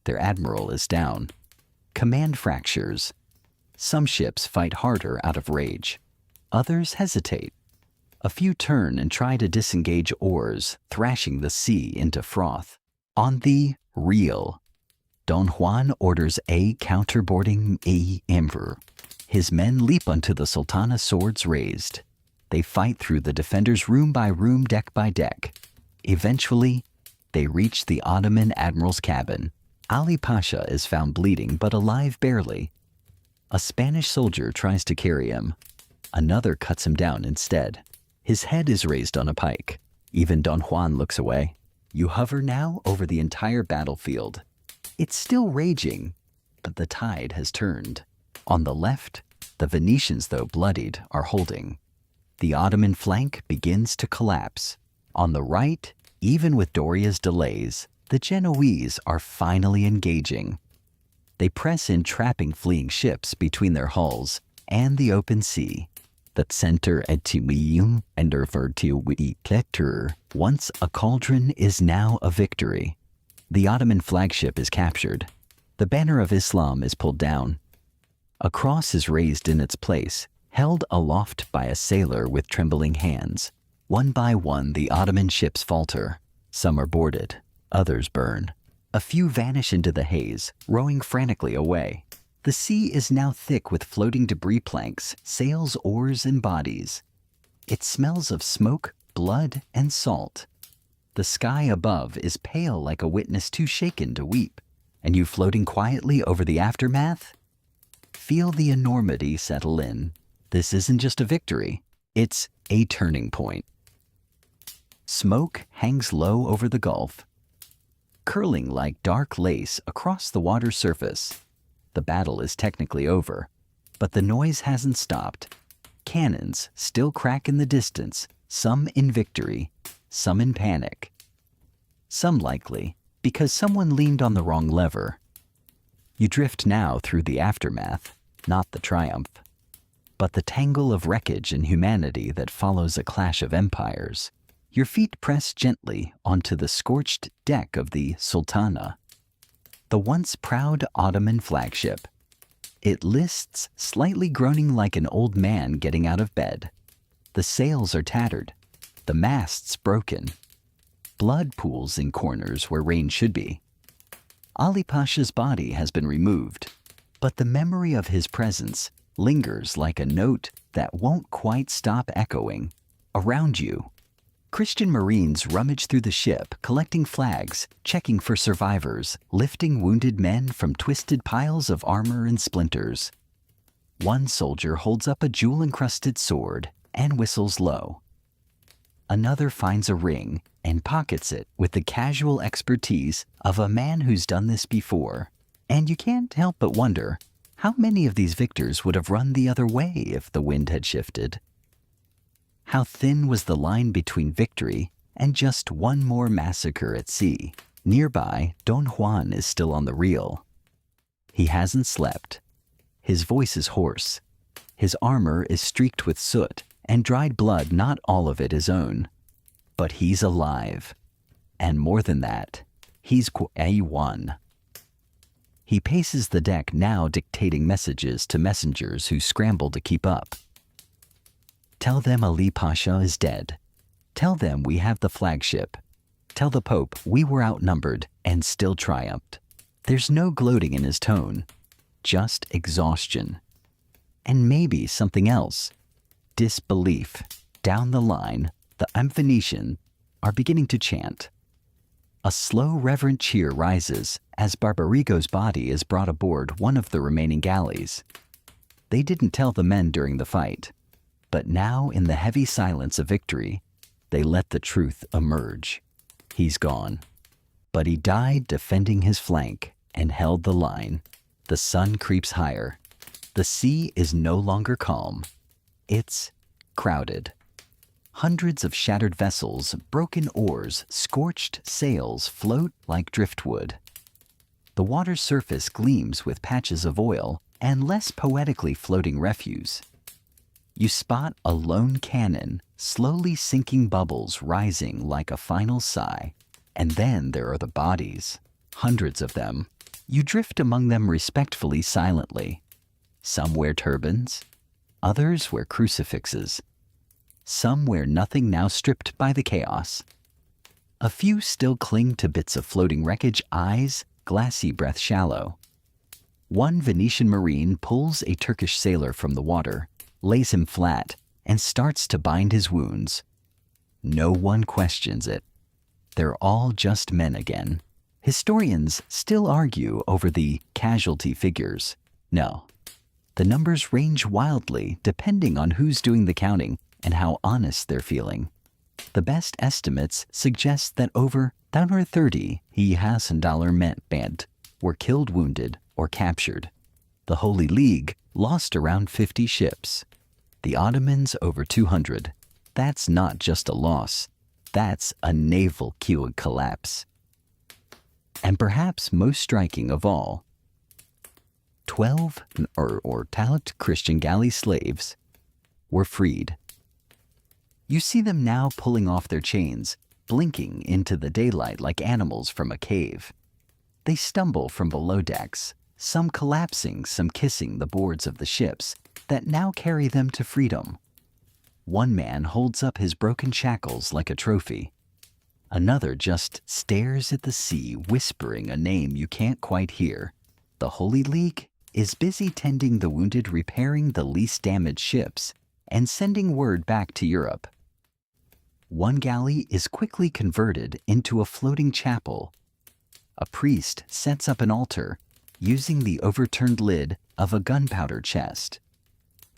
[SPEAKER 1] Their admiral is down. Command fractures. Some ships fight harder out of rage. Others hesitate. A few turn and try to disengage oars, thrashing the sea into froth. On the reel, Don Juan orders a counterboarding a emperor. His men leap onto the Sultana, swords raised. They fight through the defenders room by room, deck by deck. Eventually, they reach the Ottoman admiral's cabin. Ali Pasha is found bleeding but alive barely. A Spanish soldier tries to carry him. Another cuts him down instead. His head is raised on a pike. Even Don Juan looks away. You hover now over the entire battlefield. It's still raging, but the tide has turned. On the left, the Venetians, though bloodied, are holding. The Ottoman flank begins to collapse. On the right, even with Doria's delays, the Genoese are finally engaging. They press in, trapping fleeing ships between their hulls and the open sea. The center etiwium and vertiwilector. Once a cauldron is now a victory. The Ottoman flagship is captured. The banner of Islam is pulled down. A cross is raised in its place, Held aloft by a sailor with trembling hands, one by one the Ottoman ships falter. Some are boarded, others burn. A few vanish into the haze, rowing frantically away. The sea is now thick with floating debris planks, sails, oars, and bodies. It smells of smoke, blood, and salt. The sky above is pale like a witness too shaken to weep. And you floating quietly over the aftermath? Feel the enormity settle in. This isn't just a victory, it's a turning point. Smoke hangs low over the Gulf, curling like dark lace across the water's surface. The battle is technically over, but the noise hasn't stopped. Cannons still crack in the distance, some in victory, some in panic. Some likely because someone leaned on the wrong lever. You drift now through the aftermath, not the triumph, but the tangle of wreckage and humanity that follows a clash of empires. Your feet press gently onto the scorched deck of the Sultana, the once proud Ottoman flagship. It lists slightly groaning like an old man getting out of bed. The sails are tattered, the masts broken. Blood pools in corners where rain should be. Ali Pasha's body has been removed, but the memory of his presence lingers like a note that won't quite stop echoing. Around you, Christian Marines rummage through the ship, collecting flags, checking for survivors, lifting wounded men from twisted piles of armor and splinters. One soldier holds up a jewel-encrusted sword and whistles low. Another finds a ring and pockets it with the casual expertise of a man who's done this before. And you can't help but wonder, how many of these victors would have run the other way if the wind had shifted? How thin was the line between victory and just one more massacre at sea? Nearby, Don Juan is still on the reel. He hasn't slept. His voice is hoarse. His armor is streaked with soot and dried blood, not all of it his own. But he's alive. And more than that, he's A1. He paces the deck now, dictating messages to messengers who scramble to keep up. Tell them Ali Pasha is dead. Tell them we have the flagship. Tell the Pope we were outnumbered and still triumphed. There's no gloating in his tone, just exhaustion. And maybe something else. Disbelief. Down the line, the Venetian are beginning to chant. A slow, reverent cheer rises as Barbarigo's body is brought aboard one of the remaining galleys. They didn't tell the men during the fight, but now in the heavy silence of victory, they let the truth emerge. He's gone. But he died defending his flank and held the line. The sun creeps higher. The sea is no longer calm. It's crowded. Hundreds of shattered vessels, broken oars, scorched sails float like driftwood. The water's surface gleams with patches of oil and less poetically floating refuse. You spot a lone cannon, slowly sinking bubbles rising like a final sigh. And then there are the bodies, hundreds of them. You drift among them respectfully, silently. Some wear turbans, others wear crucifixes. Some wear nothing, now stripped by the chaos. A few still cling to bits of floating wreckage, eyes, glassy, breath shallow. One Venetian marine pulls a Turkish sailor from the water, lays him flat, and starts to bind his wounds. No one questions it. They're all just men again. Historians still argue over the casualty figures. No, the numbers range wildly depending on who's doing the counting and how honest they're feeling. The best estimates suggest that over 30 men were killed, wounded, or captured. The Holy League lost around 50 ships. The Ottomans over 200. That's not just a loss. That's a naval collapse. And perhaps most striking of all, 12 Talat Christian galley slaves were freed. You see them now pulling off their chains, blinking into the daylight like animals from a cave. They stumble from below decks, some collapsing, some kissing the boards of the ships, that now carry them to freedom. One man holds up his broken shackles like a trophy. Another just stares at the sea, whispering a name you can't quite hear. The Holy League is busy tending the wounded, repairing the least damaged ships, and sending word back to Europe. One galley is quickly converted into a floating chapel. A priest sets up an altar using the overturned lid of a gunpowder chest.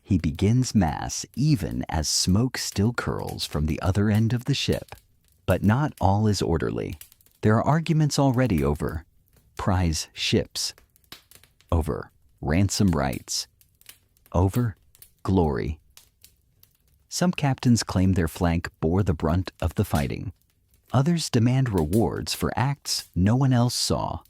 [SPEAKER 1] He begins Mass even as smoke still curls from the other end of the ship. But not all is orderly. There are arguments already over prize ships, over ransom rights, over glory. Some captains claim their flank bore the brunt of the fighting. Others demand rewards for acts no one else saw.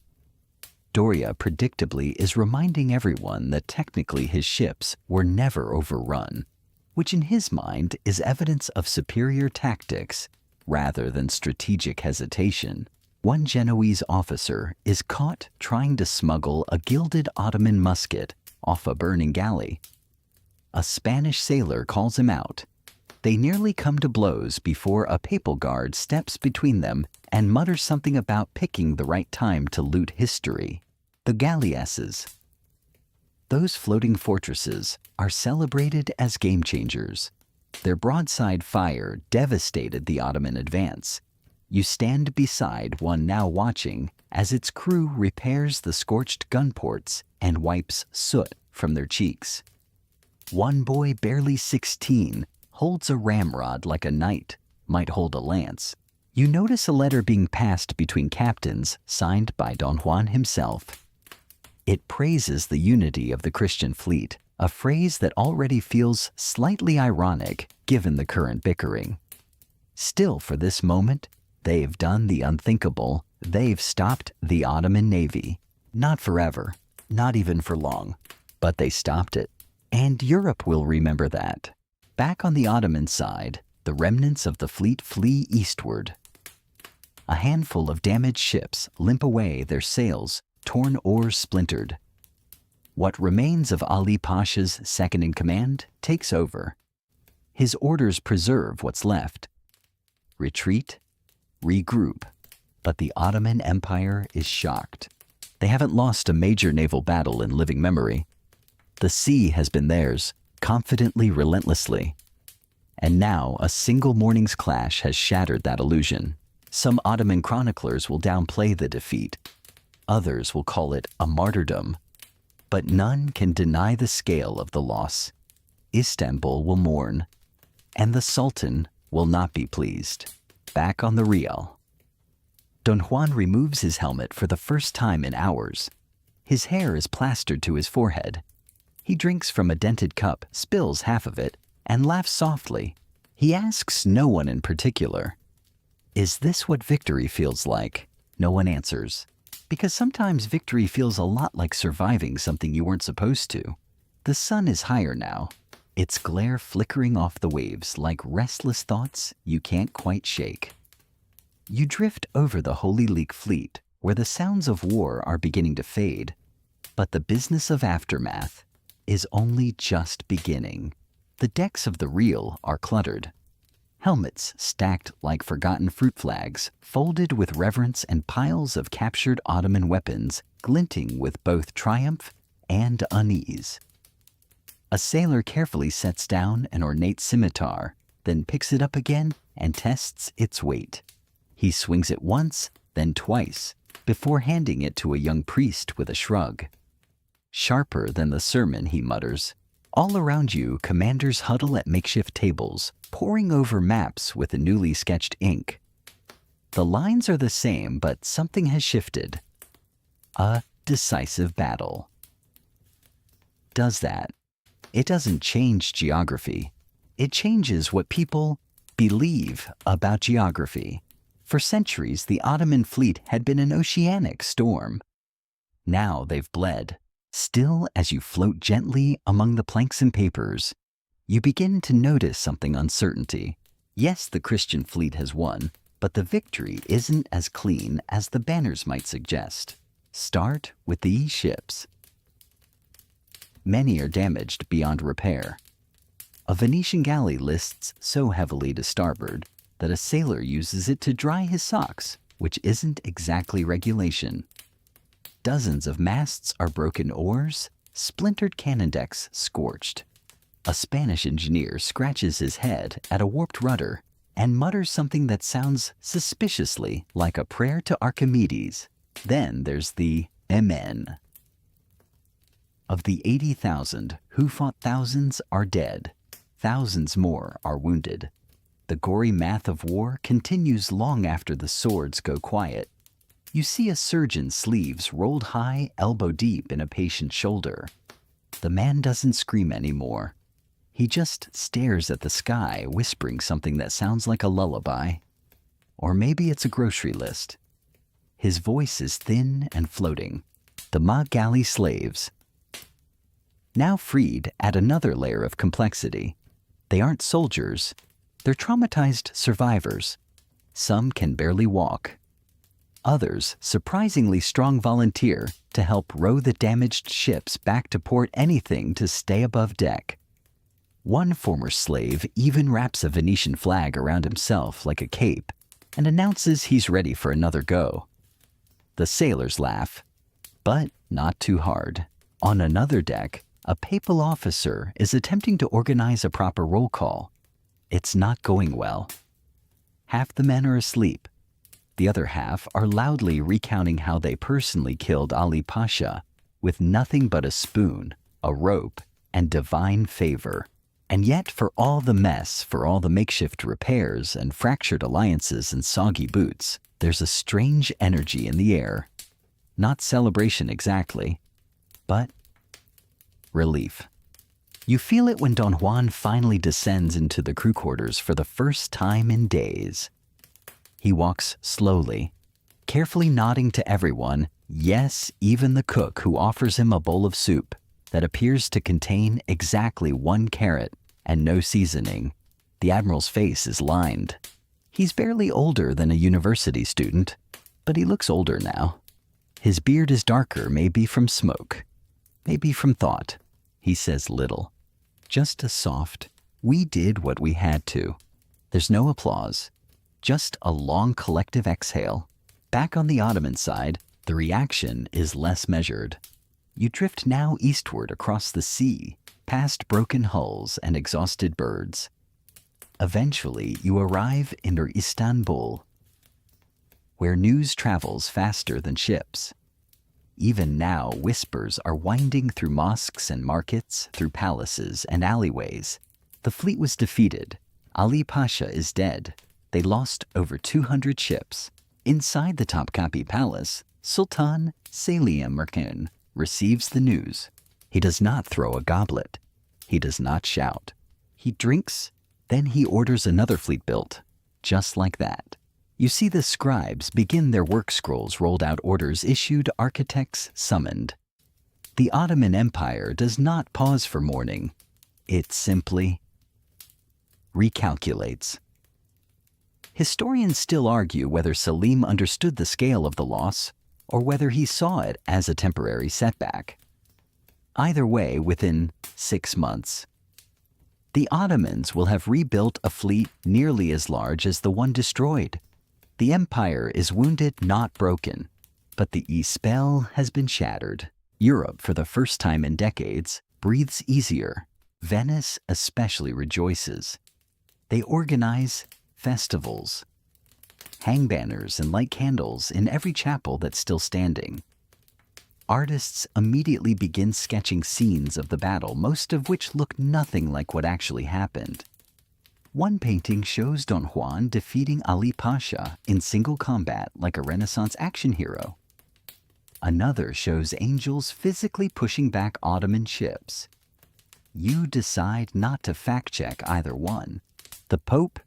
[SPEAKER 1] Doria predictably is reminding everyone that technically his ships were never overrun, which in his mind is evidence of superior tactics rather than strategic hesitation. One Genoese officer is caught trying to smuggle a gilded Ottoman musket off a burning galley. A Spanish sailor calls him out. They nearly come to blows before a papal guard steps between them and mutters something about picking the right time to loot history. The galleasses. Those floating fortresses are celebrated as game changers. Their broadside fire devastated the Ottoman advance. You stand beside one now watching as its crew repairs the scorched gun ports and wipes soot from their cheeks. One boy, barely 16, holds a ramrod like a knight might hold a lance. You notice a letter being passed between captains signed by Don Juan himself. It praises the unity of the Christian fleet, a phrase that already feels slightly ironic given the current bickering. Still, for this moment, they've done the unthinkable. They've stopped the Ottoman Navy. Not forever, not even for long, but they stopped it. And Europe will remember that. Back on the Ottoman side, the remnants of the fleet flee eastward. A handful of damaged ships limp away, their sails torn, oars splintered. What remains of Ali Pasha's second-in-command takes over. His orders preserve what's left. Retreat, regroup. But the Ottoman Empire is shocked. They haven't lost a major naval battle in living memory. The sea has been theirs, confidently, relentlessly. And now a single morning's clash has shattered that illusion. Some Ottoman chroniclers will downplay the defeat. Others will call it a martyrdom. But none can deny the scale of the loss. Istanbul will mourn, and the Sultan will not be pleased. Back on the Real. Don Juan removes his helmet for the first time in hours. His hair is plastered to his forehead. He drinks from a dented cup, spills half of it, and laughs softly. He asks no one in particular. Is this what victory feels like? No one answers. Because sometimes victory feels a lot like surviving something you weren't supposed to. The sun is higher now, its glare flickering off the waves like restless thoughts you can't quite shake. You drift over the Holy League fleet, where the sounds of war are beginning to fade. But the business of aftermath is only just beginning. The decks of the Real are cluttered. Helmets stacked like forgotten fruit flags, folded with reverence, and piles of captured Ottoman weapons glinting with both triumph and unease. A sailor carefully sets down an ornate scimitar, then picks it up again and tests its weight. He swings it once, then twice, before handing it to a young priest with a shrug. Sharper than the sermon, he mutters. All around you, commanders huddle at makeshift tables, poring over maps with the newly sketched ink. The lines are the same, but something has shifted. A decisive battle. Does that? It doesn't change geography. It changes what people believe about geography. For centuries, the Ottoman fleet had been an oceanic storm. Now they've bled. Still, as you float gently among the planks and papers, you begin to notice something: uncertainty. Yes, the Christian fleet has won, but the victory isn't as clean as the banners might suggest. Start with these ships. Many are damaged beyond repair. A Venetian galley lists so heavily to starboard that a sailor uses it to dry his socks, which isn't exactly regulation. Dozens of masts are broken oars, splintered cannon decks scorched. A Spanish engineer scratches his head at a warped rudder and mutters something that sounds suspiciously like a prayer to Archimedes. Then there's the Amen. Of the 80,000 who fought, thousands are dead. Thousands more are wounded. The gory math of war continues long after the swords go quiet. You see a surgeon's sleeves rolled high, elbow deep in a patient's shoulder. The man doesn't scream anymore. He just stares at the sky, whispering something that sounds like a lullaby. Or maybe it's a grocery list. His voice is thin and floating. The Ma galley slaves. Now freed, add another layer of complexity. They aren't soldiers. They're traumatized survivors. Some can barely walk. Others, surprisingly strong, volunteer to help row the damaged ships back to port, anything to stay above deck. One former slave even wraps a Venetian flag around himself like a cape and announces he's ready for another go. The sailors laugh, but not too hard. On another deck, a papal officer is attempting to organize a proper roll call. It's not going well. Half the men are asleep. The other half are loudly recounting how they personally killed Ali Pasha with nothing but a spoon, a rope, and divine favor. And yet, for all the mess, for all the makeshift repairs and fractured alliances and soggy boots, there's a strange energy in the air. Not celebration exactly, but relief. You feel it when Don Juan finally descends into the crew quarters for the first time in days. He walks slowly, carefully nodding to everyone, yes, even the cook, who offers him a bowl of soup that appears to contain exactly 1 carrot and no seasoning. The Admiral's face is lined. He's barely older than a university student, but he looks older now. His beard is darker, maybe from smoke, maybe from thought. He says little. Just a soft, "We did what we had to." There's no applause, just a long collective exhale. Back on the Ottoman side, the reaction is less measured. You drift now eastward across the sea, past broken hulls and exhausted birds. Eventually, you arrive in Istanbul, where news travels faster than ships. Even now, whispers are winding through mosques and markets, through palaces and alleyways. The fleet was defeated. Ali Pasha is dead. They lost over 200 ships. Inside the Topkapi Palace, Sultan Selim Merkin receives the news. He does not throw a goblet. He does not shout. He drinks, then he orders another fleet built, just like that. You see the scribes begin their work scrolls, rolled out orders issued, architects summoned. The Ottoman Empire does not pause for mourning. It simply recalculates. Historians still argue whether Selim understood the scale of the loss or whether he saw it as a temporary setback. Either way, within 6 months, the Ottomans will have rebuilt a fleet nearly as large as the one destroyed. The empire is wounded, not broken, but the spell has been shattered. Europe, for the first time in decades, breathes easier. Venice especially rejoices. They organize festivals, hang banners and light candles in every chapel that's still standing. Artists immediately begin sketching scenes of the battle, most of which look nothing like what actually happened. One painting shows Don Juan defeating Ali Pasha in single combat like a Renaissance action hero. Another shows angels physically pushing back Ottoman ships. You decide not to fact-check either one. The Pope,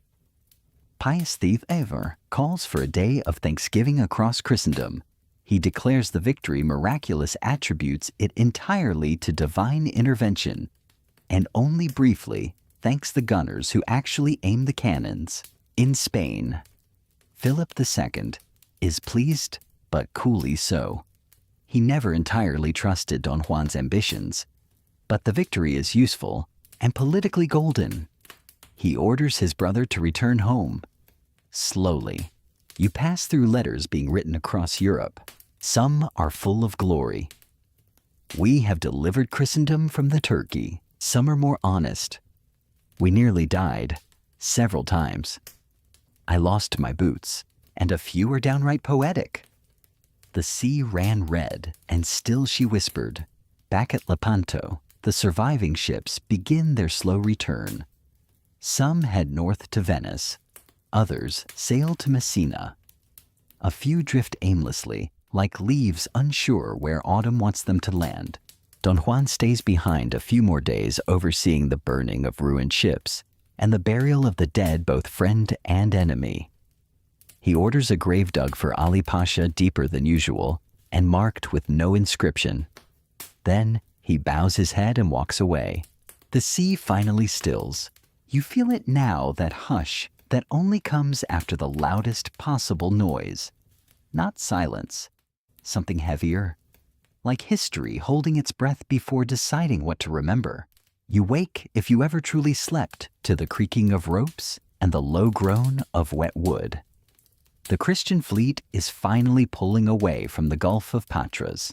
[SPEAKER 1] Pius ever, calls for a day of thanksgiving across Christendom. He declares the victory miraculous, attributes it entirely to divine intervention, and only briefly thanks the gunners who actually aim the cannons. In Spain, Philip II is pleased, but coolly so. He never entirely trusted Don Juan's ambitions, But the victory is useful and politically golden. He orders his brother to return home. Slowly, you pass through letters being written across Europe. Some are full of glory. We have delivered Christendom from the Turkey. Some are more honest. We nearly died, several times. I lost my boots, and a few are downright poetic. The sea ran red, and still she whispered. Back at Lepanto, the surviving ships begin their slow return. Some head north to Venice. Others sail to Messina. A few drift aimlessly, like leaves unsure where autumn wants them to land. Don Juan stays behind a few more days overseeing the burning of ruined ships and the burial of the dead, both friend and enemy. He orders a grave dug for Ali Pasha deeper than usual and marked with no inscription. Then he bows his head and walks away. The sea finally stills. You feel it now, that hush that only comes after the loudest possible noise. Not silence, something heavier, like history holding its breath before deciding what to remember. You wake, if you ever truly slept, to the creaking of ropes and the low groan of wet wood. The Christian fleet is finally pulling away from the Gulf of Patras.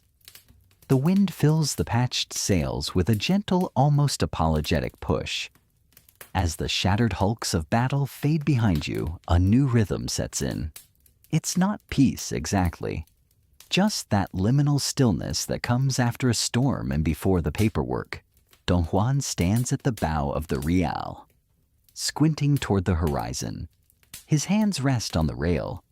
[SPEAKER 1] The wind fills the patched sails with a gentle, almost apologetic push. As the shattered hulks of battle fade behind you, a new rhythm sets in. It's not peace exactly, just that liminal stillness that comes after a storm and before the paperwork. Don Juan stands at the bow of the Real, squinting toward the horizon. His hands rest on the rail.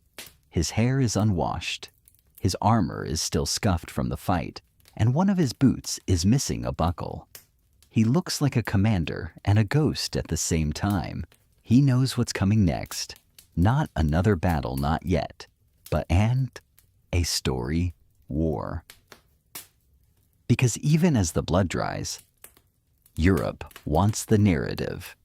[SPEAKER 1] His hair is unwashed. His armor is still scuffed from the fight, and one of his boots is missing a buckle. He looks like a commander and a ghost at the same time. He knows what's coming next. Not another battle, not yet, but a story, war. Because even as the blood dries, Europe wants the narrative.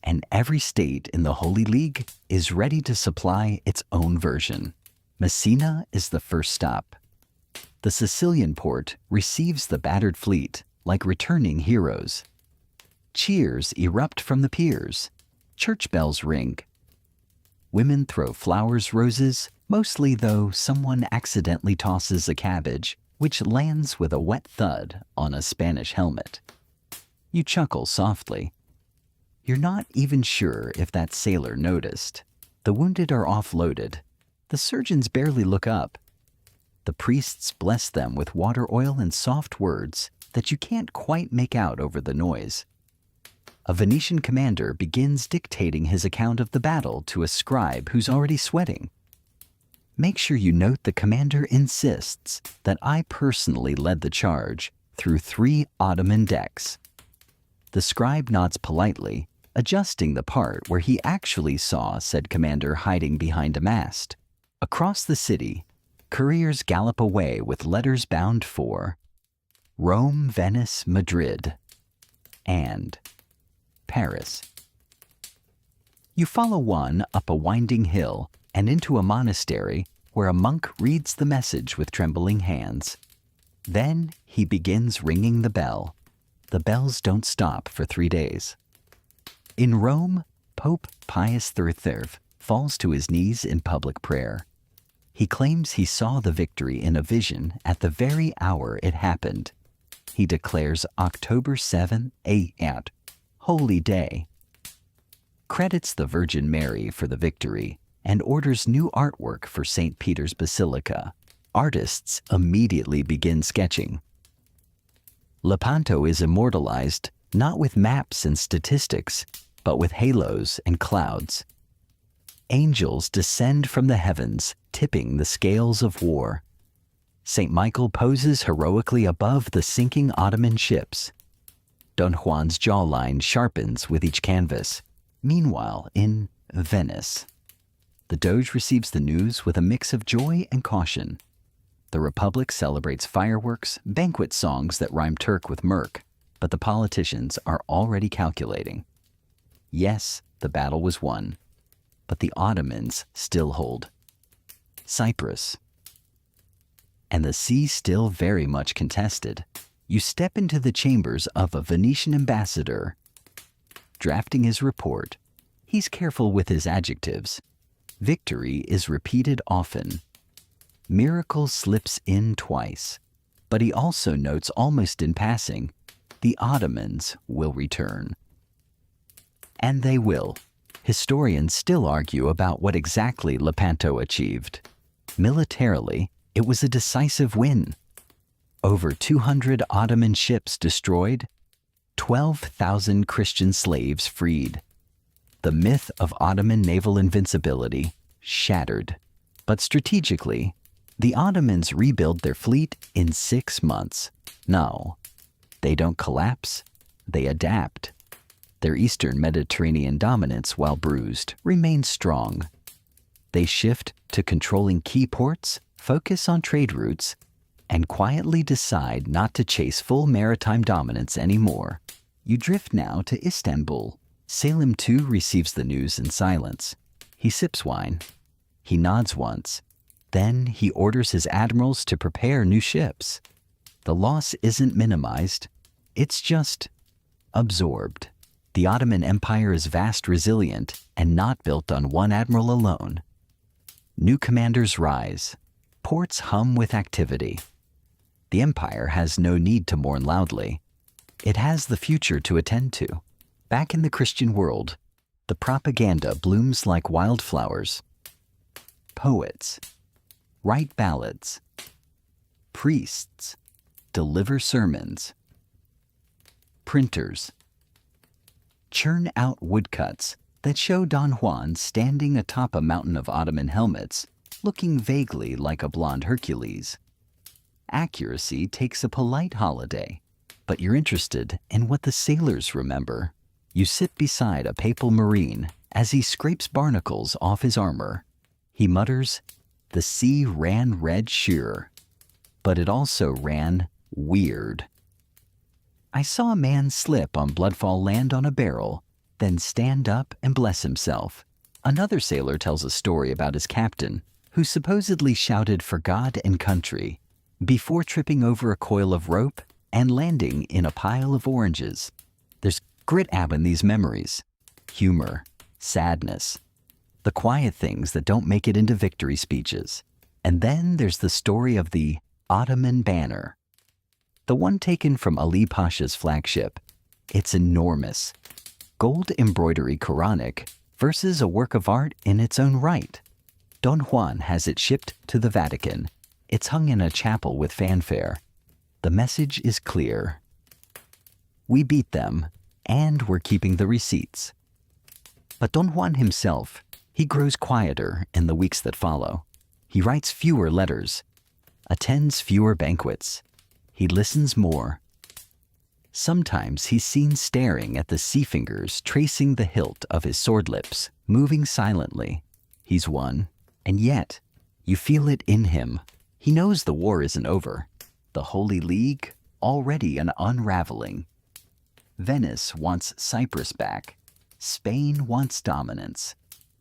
[SPEAKER 1] And every state in the Holy League is ready to supply its own version. Messina is the first stop. The Sicilian port receives the battered fleet like returning heroes. Cheers erupt from the piers. Church bells ring. Women throw flowers, roses, mostly though someone accidentally tosses a cabbage, which lands with a wet thud on a Spanish helmet. You chuckle softly. You're not even sure if that sailor noticed. The wounded are offloaded. The surgeons barely look up. The priests bless them with water oil and soft words that you can't quite make out over the noise. A Venetian commander begins dictating his account of the battle to a scribe who's already sweating. Make sure you note the commander insists that I personally led the charge through 3 Ottoman decks. The scribe nods politely, adjusting the part where he actually saw said commander hiding behind a mast. Across the city, couriers gallop away with letters bound for Rome, Venice, Madrid, and Paris. You follow one up a winding hill and into a monastery where a monk reads the message with trembling hands. Then he begins ringing the bell. The bells don't stop for 3 days. In Rome, Pope Pius XIII falls to his knees in public prayer. He claims he saw the victory in a vision at the very hour it happened. He declares October 7 a holy day, credits the Virgin Mary for the victory, and orders new artwork for St. Peter's Basilica. Artists immediately begin sketching. Lepanto is immortalized not with maps and statistics, but with halos and clouds. Angels descend from the heavens, tipping the scales of war. St. Michael poses heroically above the sinking Ottoman ships. Don Juan's jawline sharpens with each canvas. Meanwhile, in Venice, the Doge receives the news with a mix of joy and caution. The Republic celebrates fireworks, banquet songs that rhyme Turk with Merc, but the politicians are already calculating. Yes, the battle was won, but the Ottomans still hold Cyprus, and the sea still very much contested. You step into the chambers of a Venetian ambassador. Drafting his report, he's careful with his adjectives. Victory is repeated often. Miracle slips in twice. But he also notes almost in passing, the Ottomans will return. And they will. Historians still argue about what exactly Lepanto achieved. Militarily, it was a decisive win. Over 200 Ottoman ships destroyed, 12,000 Christian slaves freed. The myth of Ottoman naval invincibility shattered. But strategically, the Ottomans rebuild their fleet in 6 months. No, they don't collapse, they adapt. Their eastern Mediterranean dominance, while bruised, remains strong. They shift to controlling key ports, focus on trade routes, and quietly decide not to chase full maritime dominance anymore. You drift now to Istanbul. Selim too receives the news in silence. He sips wine. He nods once. Then he orders his admirals to prepare new ships. The loss isn't minimized. It's just absorbed. The Ottoman Empire is vast, resilient, and not built on one admiral alone. New commanders rise. Ports hum with activity. The empire has no need to mourn loudly. It has the future to attend to. Back in the Christian world, the propaganda blooms like wildflowers. Poets write ballads. Priests deliver sermons. Printers churn out woodcuts that show Don Juan standing atop a mountain of Ottoman helmets, looking vaguely like a blonde Hercules. Accuracy takes a polite holiday, but you're interested in what the sailors remember. You sit beside a papal marine as he scrapes barnacles off his armor. He mutters, "The sea ran red sure, but it also ran weird." I saw a man slip on Bloodfall Land on a barrel, then stand up and bless himself. Another sailor tells a story about his captain, who supposedly shouted for God and country before tripping over a coil of rope and landing in a pile of oranges. There's grit in these memories, humor, sadness, the quiet things that don't make it into victory speeches. And then there's the story of the Ottoman banner, the one taken from Ali Pasha's flagship. It's enormous. Gold embroidery Quranic versus a work of art in its own right. Don Juan has it shipped to the Vatican. It's hung in a chapel with fanfare. The message is clear. We beat them, and we're keeping the receipts. But Don Juan himself, he grows quieter in the weeks that follow. He writes fewer letters, attends fewer banquets. He listens more. Sometimes he's seen staring at the sea fingers tracing the hilt of his sword lips, moving silently. He's won, and yet you feel it in him. He knows the war isn't over. The Holy League, already an unraveling. Venice wants Cyprus back. Spain wants dominance.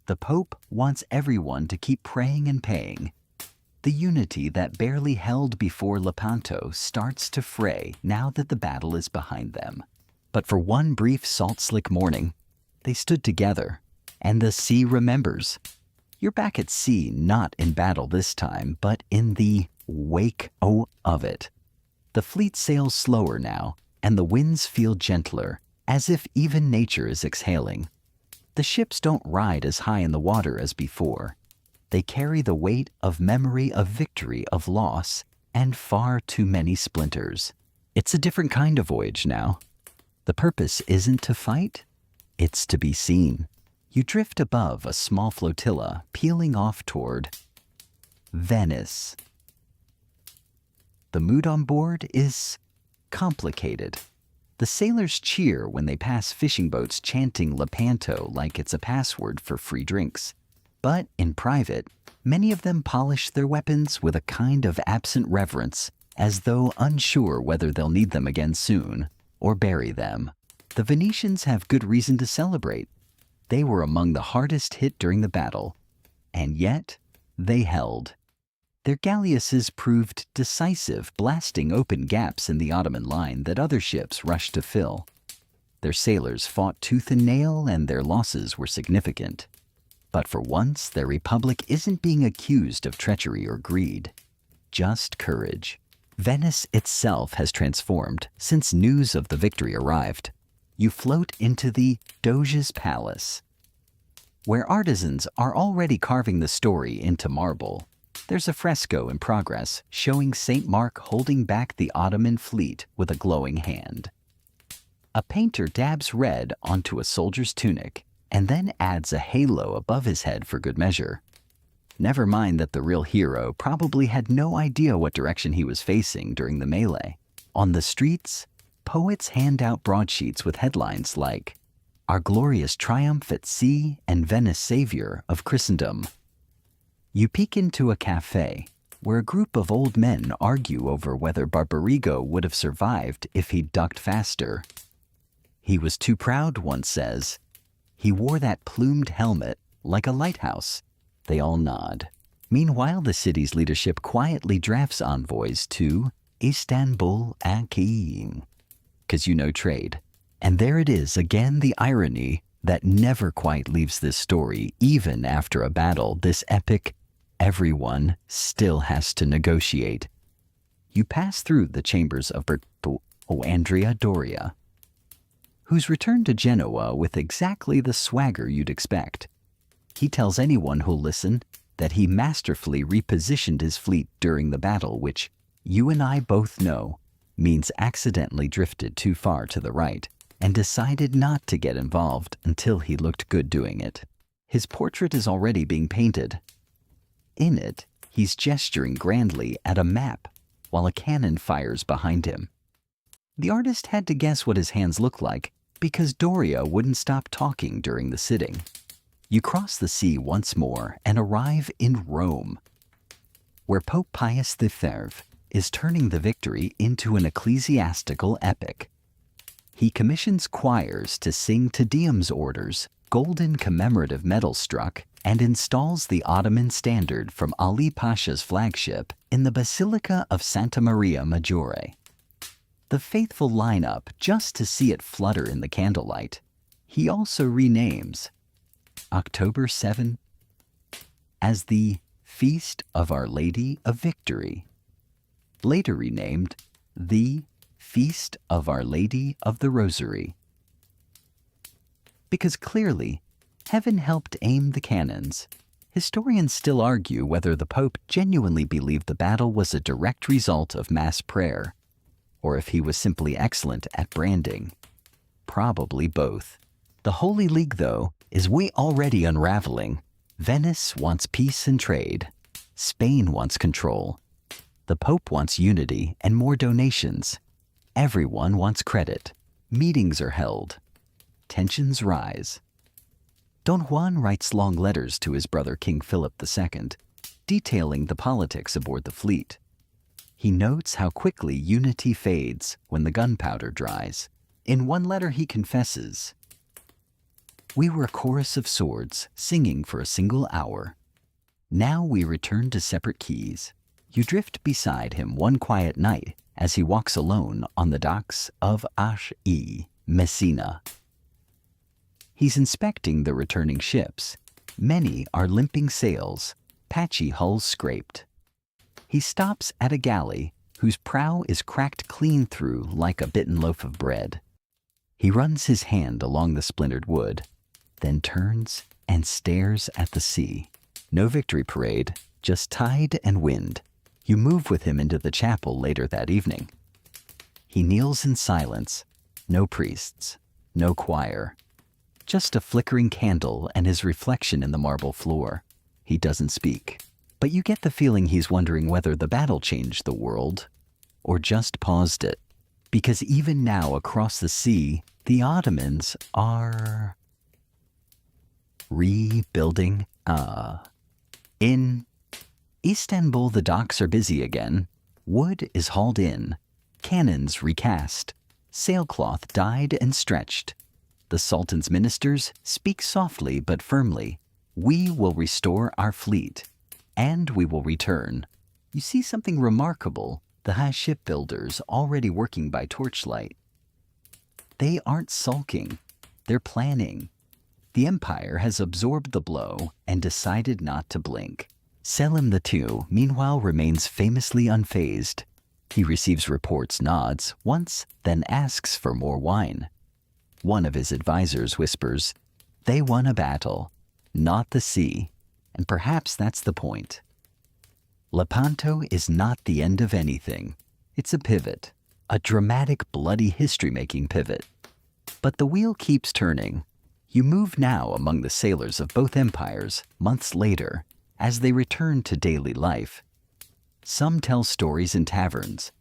[SPEAKER 1] The Pope wants everyone to keep praying and paying. The unity that barely held before Lepanto starts to fray now that the battle is behind them. But for one brief salt-slick morning, they stood together, and the sea remembers. You're back at sea, not in battle this time, but in the wake of it. The fleet sails slower now, and the winds feel gentler, as if even nature is exhaling. The ships don't ride as high in the water as before. They carry the weight of memory of victory, of loss, and far too many splinters. It's a different kind of voyage now. The purpose isn't to fight, it's to be seen. You drift above a small flotilla, peeling off toward Venice. The mood on board is complicated. The sailors cheer when they pass fishing boats chanting Lepanto like it's a password for free drinks. But in private, many of them polish their weapons with a kind of absent reverence, as though unsure whether they'll need them again soon, or bury them. The Venetians have good reason to celebrate. They were among the hardest hit during the battle, and yet they held. Their galleasses proved decisive, blasting open gaps in the Ottoman line that other ships rushed to fill. Their sailors fought tooth and nail, and their losses were significant. But for once, their republic isn't being accused of treachery or greed. Just courage. Venice itself has transformed since news of the victory arrived. You float into the Doge's Palace, where artisans are already carving the story into marble. There's a fresco in progress showing St. Mark holding back the Ottoman fleet with a glowing hand. A painter dabs red onto a soldier's tunic and then adds a halo above his head for good measure. Never mind that the real hero probably had no idea what direction he was facing during the melee. On the streets, poets hand out broadsheets with headlines like, "Our glorious triumph at sea and Venice savior of Christendom." You peek into a cafe where a group of old men argue over whether Barbarigo would have survived if he'd ducked faster. "He was too proud," one says. "He wore that plumed helmet like a lighthouse." They all nod. Meanwhile, the city's leadership quietly drafts envoys to Istanbul Akin, 'cause you know trade. And there it is again, the irony that never quite leaves this story. Even after a battle this epic, everyone still has to negotiate. You pass through the chambers of Andrea Doria, who's returned to Genoa with exactly the swagger you'd expect. He tells anyone who'll listen that he masterfully repositioned his fleet during the battle, which you and I both know means accidentally drifted too far to the right, and decided not to get involved until he looked good doing it. His portrait is already being painted. In it, he's gesturing grandly at a map while a cannon fires behind him. The artist had to guess what his hands look like because Doria wouldn't stop talking during the sitting. You cross the sea once more and arrive in Rome, where Pope Pius III is turning the victory into an ecclesiastical epic. He commissions choirs to sing Te Deum's orders, golden commemorative medals struck, and installs the Ottoman standard from Ali Pasha's flagship in the Basilica of Santa Maria Maggiore. The faithful line up just to see it flutter in the candlelight. He also renames October 7 as the Feast of Our Lady of Victory, later renamed the Feast of Our Lady of the Rosary. Because clearly, heaven helped aim the cannons. Historians still argue whether the Pope genuinely believed the battle was a direct result of mass prayer, or if he was simply excellent at branding. Probably both. The Holy League, though, is already unraveling. Venice wants peace and trade. Spain wants control. The Pope wants unity and more donations. Everyone wants credit. Meetings are held. Tensions rise. Don Juan writes long letters to his brother King Philip II, detailing the politics aboard the fleet. He notes how quickly unity fades when the gunpowder dries. In one letter he confesses, "We were a chorus of swords, singing for a single hour. Now we return to separate keys." You drift beside him one quiet night as he walks alone on the docks of H.E. Messina. He's inspecting the returning ships. Many are limping sails, patchy hulls scraped. He stops at a galley whose prow is cracked clean through like a bitten loaf of bread. He runs his hand along the splintered wood, then turns and stares at the sea. No victory parade, just tide and wind. You move with him into the chapel later that evening. He kneels in silence. No priests, no choir. Just a flickering candle and his reflection in the marble floor. He doesn't speak, but you get the feeling he's wondering whether the battle changed the world or just paused it. Because even now across the sea, the Ottomans are rebuilding. In Istanbul, the docks are busy again. Wood is hauled in, cannons recast, sailcloth dyed and stretched. The Sultan's ministers speak softly but firmly. We will restore our fleet, and we will return. you see something remarkable: the shipbuilders already working by torchlight. They aren't sulking, they're planning. The Empire has absorbed the blow and decided not to blink. Selim II, meanwhile, remains famously unfazed. He receives reports, nods once, then asks for more wine. One of his advisors whispers, "They won a battle, not the sea," and perhaps that's the point. Lepanto is not the end of anything. It's a pivot, a dramatic, bloody history-making pivot. But the wheel keeps turning. You move now among the sailors of both empires, months later, as they return to daily life. Some tell stories in taverns.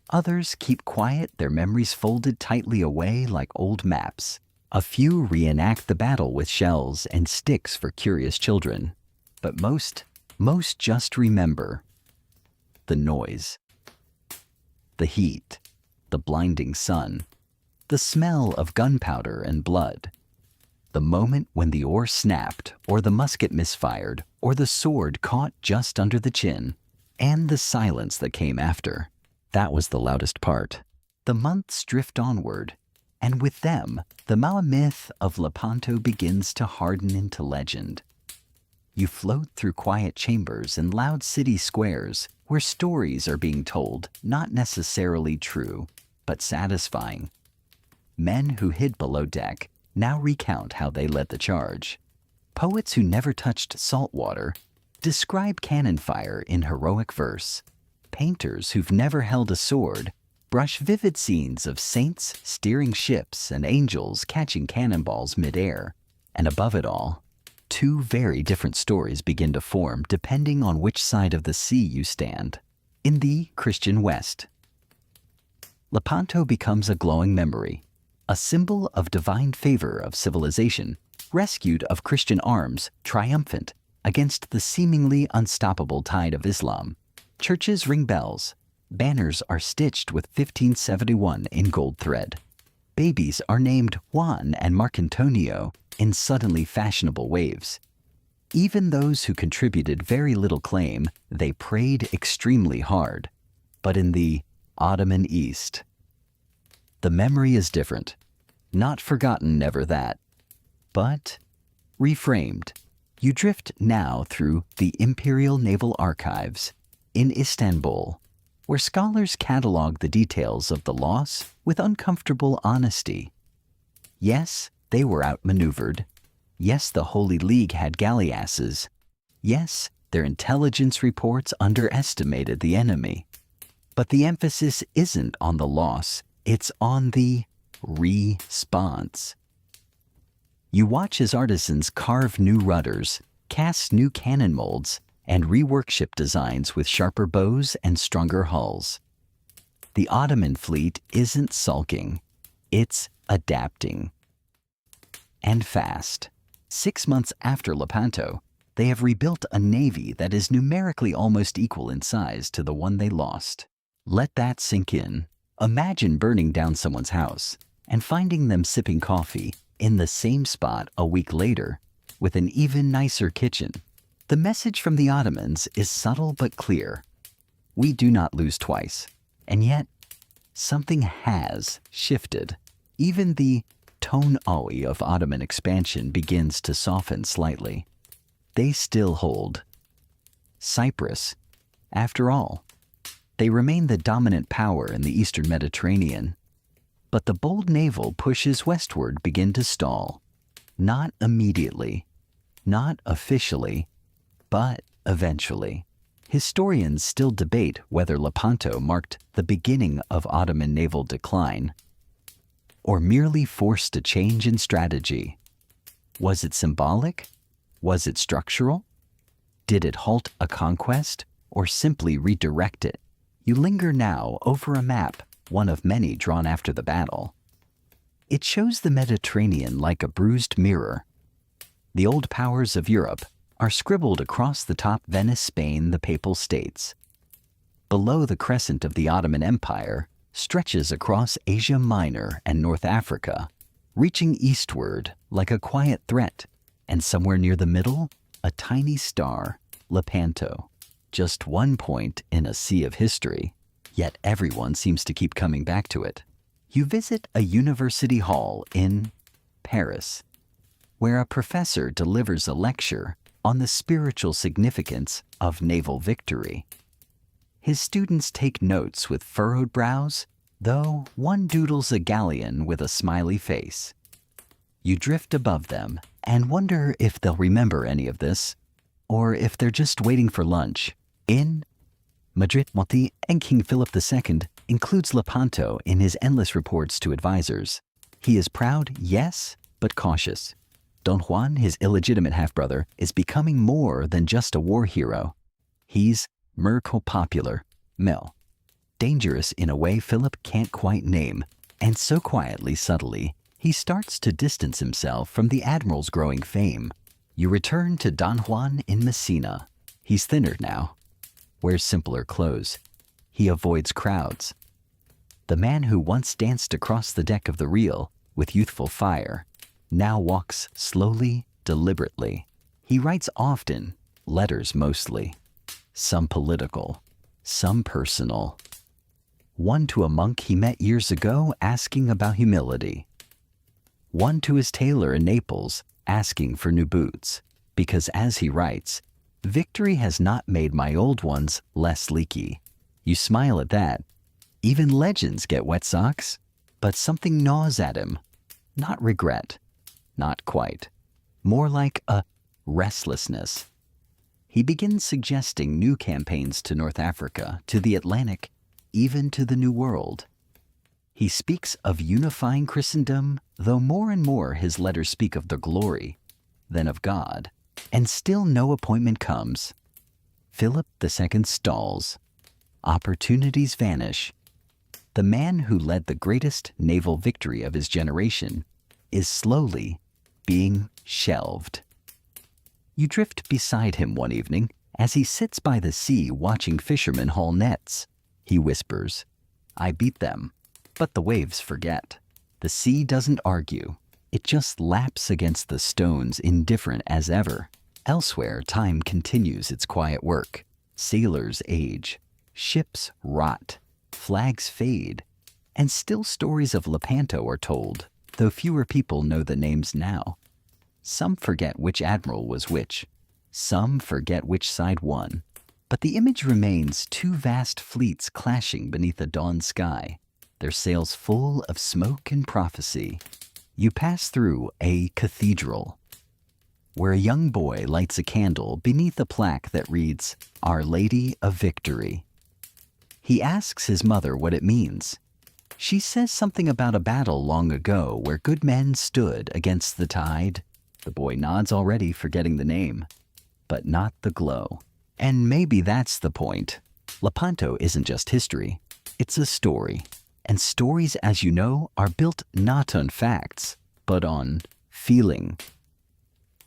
[SPEAKER 1] Others keep quiet, their memories folded tightly away like old maps. A few reenact the battle with shells and sticks for curious children. But most just remember the noise, the heat, the blinding sun, the smell of gunpowder and blood, the moment when the oar snapped, or the musket misfired, or the sword caught just under the chin, and the silence that came after. That was the loudest part. The months drift onward, and with them, the myth of Lepanto begins to harden into legend. You float through quiet chambers and loud city squares where stories are being told, not necessarily true, but satisfying. Men who hid below deck now recount how they led the charge. Poets who never touched salt water describe cannon fire in heroic verse. Painters who've never held a sword brush vivid scenes of saints steering ships and angels catching cannonballs midair. And above it all, two very different stories begin to form depending on which side of the sea you stand. In the Christian West, Lepanto becomes a glowing memory, a symbol of divine favor of civilization, rescued of Christian arms, triumphant against the seemingly unstoppable tide of Islam. Churches ring bells. Banners are stitched with 1571 in gold thread. Babies are named Juan and Marcantonio in suddenly fashionable waves. Even those who contributed very little claim they prayed extremely hard. But in the Ottoman East, the memory is different. Not forgotten, never that. But reframed. You drift now through the Imperial Naval Archives in Istanbul, where scholars catalog the details of the loss with uncomfortable honesty. Yes, they were outmaneuvered. Yes, the Holy League had galleasses. Yes, their intelligence reports underestimated the enemy. But the emphasis isn't on the loss, it's on the response. You watch as artisans carve new rudders, cast new cannon molds, and rework ship designs with sharper bows and stronger hulls. The Ottoman fleet isn't sulking, it's adapting. And fast. 6 months after Lepanto, they have rebuilt a navy that is numerically almost equal in size to the one they lost. Let that sink in. Imagine burning down someone's house and finding them sipping coffee in the same spot a week later with an even nicer kitchen. The message from the Ottomans is subtle but clear. We do not lose twice. And yet, something has shifted. Even the tone-awi of Ottoman expansion begins to soften slightly. They still hold Cyprus. After all, they remain the dominant power in the Eastern Mediterranean. But the bold naval pushes westward begin to stall. Not immediately, not officially, but eventually. Historians still debate whether Lepanto marked the beginning of Ottoman naval decline or merely forced a change in strategy. Was it symbolic? Was it structural? Did it halt a conquest or simply redirect it? You linger now over a map, one of many drawn after the battle. It shows the Mediterranean like a bruised mirror. The old powers of Europe are scribbled across the top: Venice, Spain, the Papal States. Below, the crescent of the Ottoman Empire stretches across Asia Minor and North Africa, reaching eastward like a quiet threat, and somewhere near the middle, a tiny star, Lepanto, just one point in a sea of history, yet everyone seems to keep coming back to it. You visit a university hall in Paris, where a professor delivers a lecture on the spiritual significance of naval victory. His students take notes with furrowed brows, though one doodles a galleon with a smiley face. You drift above them and wonder if they'll remember any of this, or if they're just waiting for lunch. In Madrid, Monti and King Philip II includes Lepanto in his endless reports to advisors. He is proud, yes, but cautious. Don Juan, his illegitimate half-brother, is becoming more than just a war hero. He's merco-popular, Mel. Dangerous in a way Philip can't quite name, and so quietly, subtly, he starts to distance himself from the admiral's growing fame. You return to Don Juan in Messina. He's thinner now, wears simpler clothes. He avoids crowds. The man who once danced across the deck of the reel with youthful fire now walks slowly, deliberately. He writes often, letters mostly, some political, some personal. One to a monk he met years ago asking about humility. One to his tailor in Naples asking for new boots, because as he writes, victory has not made my old ones less leaky. You smile at that. Even legends get wet socks, but something gnaws at him. Not regret, not quite. More like a restlessness. He begins suggesting new campaigns to North Africa, to the Atlantic, even to the New World. He speaks of unifying Christendom, though more and more his letters speak of the glory than of God. And still no appointment comes. Philip II stalls. Opportunities vanish. The man who led the greatest naval victory of his generation is slowly being shelved. You drift beside him one evening as he sits by the sea watching fishermen haul nets. He whispers, "I beat them." But the waves forget. The sea doesn't argue. It just laps against the stones, indifferent as ever. Elsewhere, time continues its quiet work. Sailors age. Ships rot. Flags fade. And still stories of Lepanto are told, though fewer people know the names now. Some forget which admiral was which. Some forget which side won. But the image remains, two vast fleets clashing beneath a dawn sky, their sails full of smoke and prophecy. You pass through a cathedral, where a young boy lights a candle beneath a plaque that reads, Our Lady of Victory. He asks his mother what it means. She says something about a battle long ago where good men stood against the tide. The boy nods already, forgetting the name, but not the glow. And maybe that's the point. Lepanto isn't just history, it's a story. And stories, as you know, are built not on facts, but on feeling.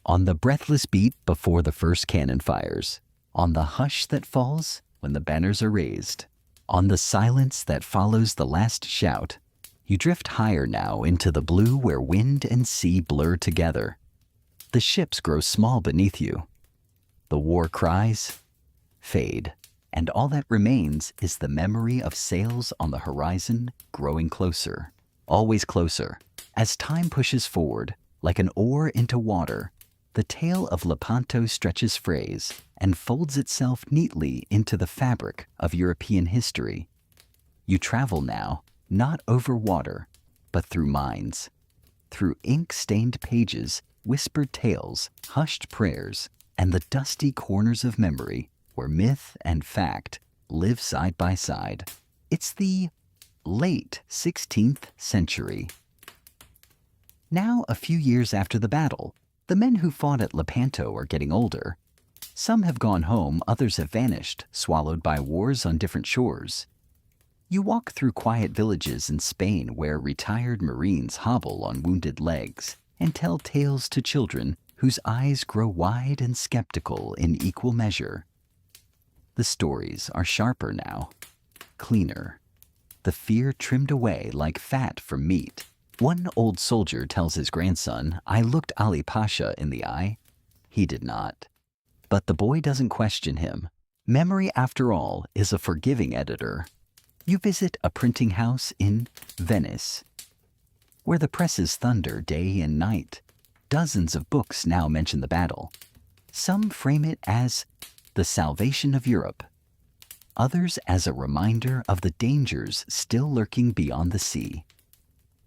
[SPEAKER 1] On the breathless beat before the first cannon fires. On the hush that falls when the banners are raised. On the silence that follows the last shout. You drift higher now into the blue where wind and sea blur together. The ships grow small beneath you. The war cries fade. And all that remains is the memory of sails on the horizon growing closer, always closer. As time pushes forward, like an oar into water, the tale of Lepanto stretches phrase and folds itself neatly into the fabric of European history. You travel now, not over water, but through minds, through ink-stained pages, whispered tales, hushed prayers, and the dusty corners of memory where myth and fact live side by side. It's the late 16th century. Now, a few years after the battle, the men who fought at Lepanto are getting older. Some have gone home, others have vanished, swallowed by wars on different shores. You walk through quiet villages in Spain where retired Marines hobble on wounded legs and tell tales to children whose eyes grow wide and skeptical in equal measure. The stories are sharper now, cleaner, the fear trimmed away like fat from meat. One old soldier tells his grandson, I looked Ali Pasha in the eye. He did not. But the boy doesn't question him. Memory, after all, is a forgiving editor. You visit a printing house in Venice, where the presses thunder day and night. Dozens of books now mention the battle. Some frame it as the salvation of Europe, others as a reminder of the dangers still lurking beyond the sea.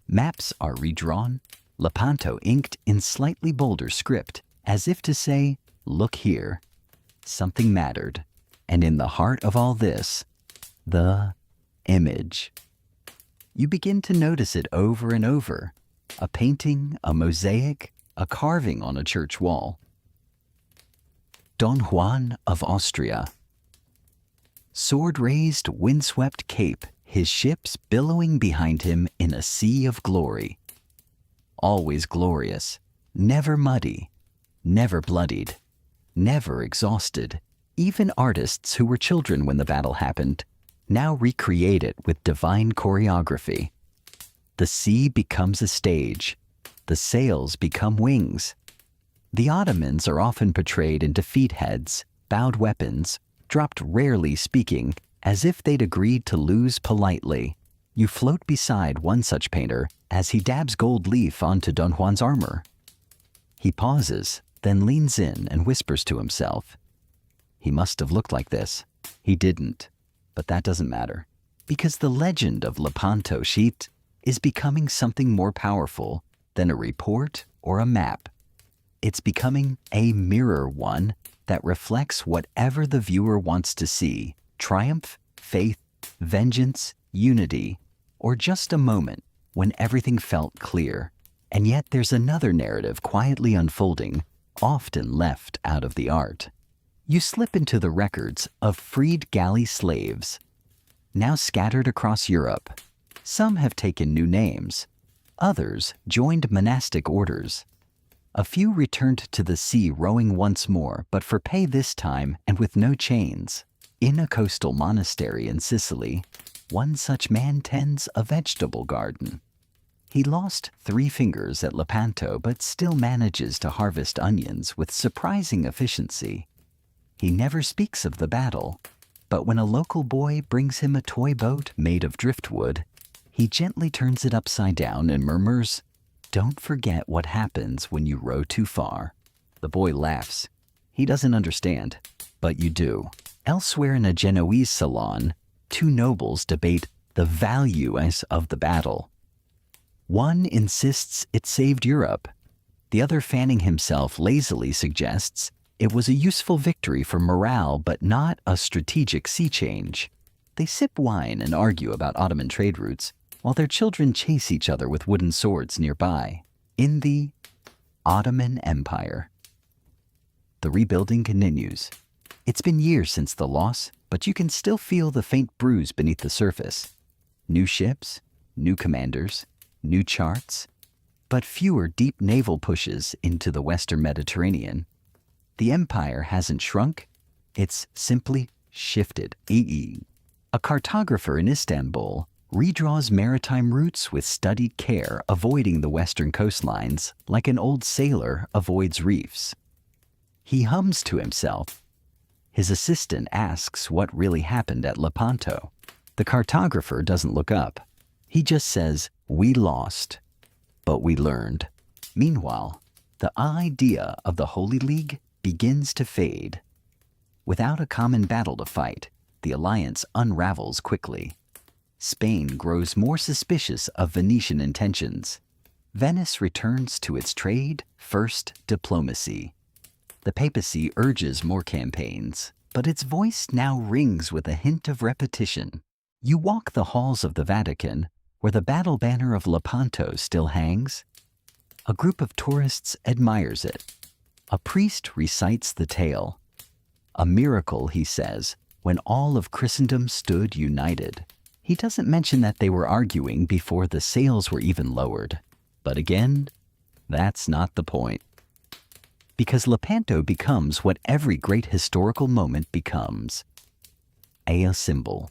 [SPEAKER 1] Maps are redrawn, Lepanto inked in slightly bolder script, as if to say, look here, something mattered. And in the heart of all this, the image. You begin to notice it over and over. A painting, a mosaic, a carving on a church wall. Don Juan of Austria. Sword-raised, windswept cape, his ships billowing behind him in a sea of glory. Always glorious, never muddy, never bloodied, never exhausted. Even artists who were children when the battle happened now recreate it with divine choreography. The sea becomes a stage. The sails become wings. The Ottomans are often portrayed in defeat heads, bowed weapons, dropped rarely speaking, as if they'd agreed to lose politely. You float beside one such painter as he dabs gold leaf onto Don Juan's armor. He pauses, then leans in and whispers to himself. He must have looked like this. He didn't. But that doesn't matter, because the legend of Lepanto sheet is becoming something more powerful than a report or a map. It's becoming a mirror one that reflects whatever the viewer wants to see: triumph, faith, vengeance, unity, or just a moment when everything felt clear. And yet there's another narrative quietly unfolding, often left out of the art. You slip into the records of freed galley slaves, now scattered across Europe. Some have taken new names. Others joined monastic orders. A few returned to the sea rowing once more, but for pay this time and with no chains. In a coastal monastery in Sicily, one such man tends a vegetable garden. He lost 3 fingers at Lepanto, but still manages to harvest onions with surprising efficiency. He never speaks of the battle, but when a local boy brings him a toy boat made of driftwood, he gently turns it upside down and murmurs, "Don't forget what happens when you row too far." The boy laughs. He doesn't understand, but you do. Elsewhere in a Genoese salon, 2 nobles debate the value of the battle. One insists it saved Europe. The other, fanning himself lazily, suggests it was a useful victory for morale, but not a strategic sea change. They sip wine and argue about Ottoman trade routes, while their children chase each other with wooden swords nearby. In the Ottoman Empire, the rebuilding continues. It's been years since the loss, but you can still feel the faint bruise beneath the surface. New ships, new commanders, new charts, but fewer deep naval pushes into the Western Mediterranean. The empire hasn't shrunk, it's simply shifted. A cartographer in Istanbul redraws maritime routes with studied care, avoiding the western coastlines like an old sailor avoids reefs. He hums to himself. His assistant asks what really happened at Lepanto. The cartographer doesn't look up. He just says, "We lost, but we learned." Meanwhile, the idea of the Holy League begins to fade. Without a common battle to fight, the alliance unravels quickly. Spain grows more suspicious of Venetian intentions. Venice returns to its trade-first diplomacy. The papacy urges more campaigns, but its voice now rings with a hint of repetition. You walk the halls of the Vatican, where the battle banner of Lepanto still hangs. A group of tourists admires it. A priest recites the tale. A miracle, he says, when all of Christendom stood united. He doesn't mention that they were arguing before the sails were even lowered. But again, that's not the point. Because Lepanto becomes what every great historical moment becomes: a symbol.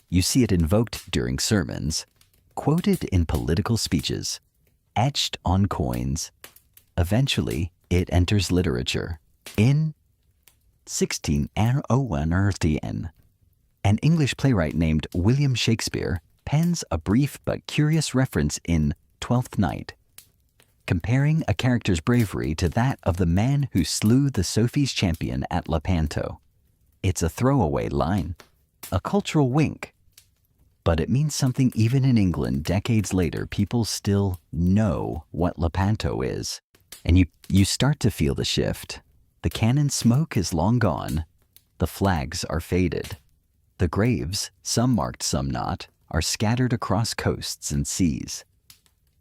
[SPEAKER 1] You see it invoked during sermons, quoted in political speeches, etched on coins. Eventually, it enters literature. In 1601. An English playwright named William Shakespeare pens a brief but curious reference in Twelfth Night, comparing a character's bravery to that of the man who slew the Sophie's champion at Lepanto. It's a throwaway line, a cultural wink, but it means something even in England decades later. People still know what Lepanto is. And you start to feel the shift. The cannon smoke is long gone. The flags are faded. The graves, some marked, some not, are scattered across coasts and seas.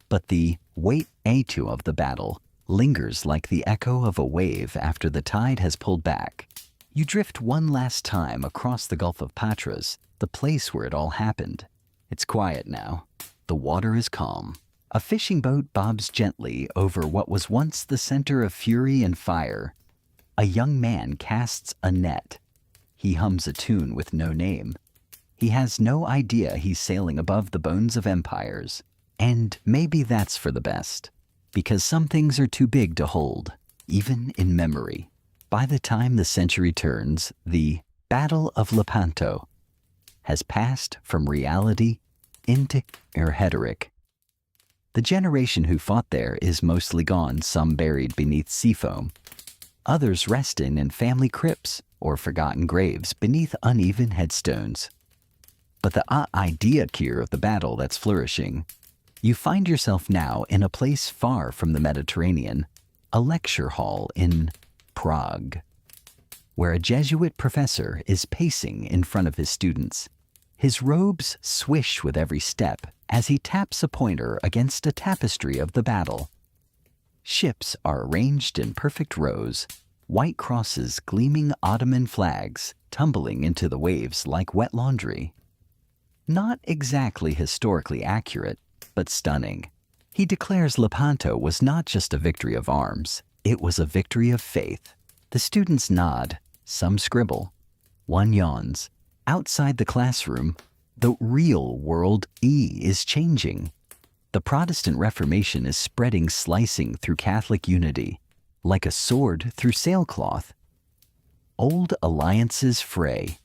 [SPEAKER 1] But the wait to of the battle lingers like the echo of a wave after the tide has pulled back. You drift one last time across the Gulf of Patras, the place where it all happened. It's quiet now. The water is calm. A fishing boat bobs gently over what was once the center of fury and fire. A young man casts a net. He hums a tune with no name. He has no idea he's sailing above the bones of empires. And maybe that's for the best, because some things are too big to hold, even in memory. By the time the century turns, the Battle of Lepanto has passed from reality into rhetoric. The generation who fought there is mostly gone, some buried beneath sea foam, others resting in family crypts or forgotten graves beneath uneven headstones. But the idea here of the battle that's flourishing, you find yourself now in a place far from the Mediterranean, a lecture hall in Prague, where a Jesuit professor is pacing in front of his students. His robes swish with every step as he taps a pointer against a tapestry of the battle. Ships are arranged in perfect rows, white crosses gleaming Ottoman flags tumbling into the waves like wet laundry. Not exactly historically accurate, but stunning. He declares Lepanto was not just a victory of arms, it was a victory of faith. The students nod, some scribble, one yawns. Outside the classroom, the real world is changing. The Protestant Reformation is spreading, slicing through Catholic unity, like a sword through sailcloth. Old alliances fray.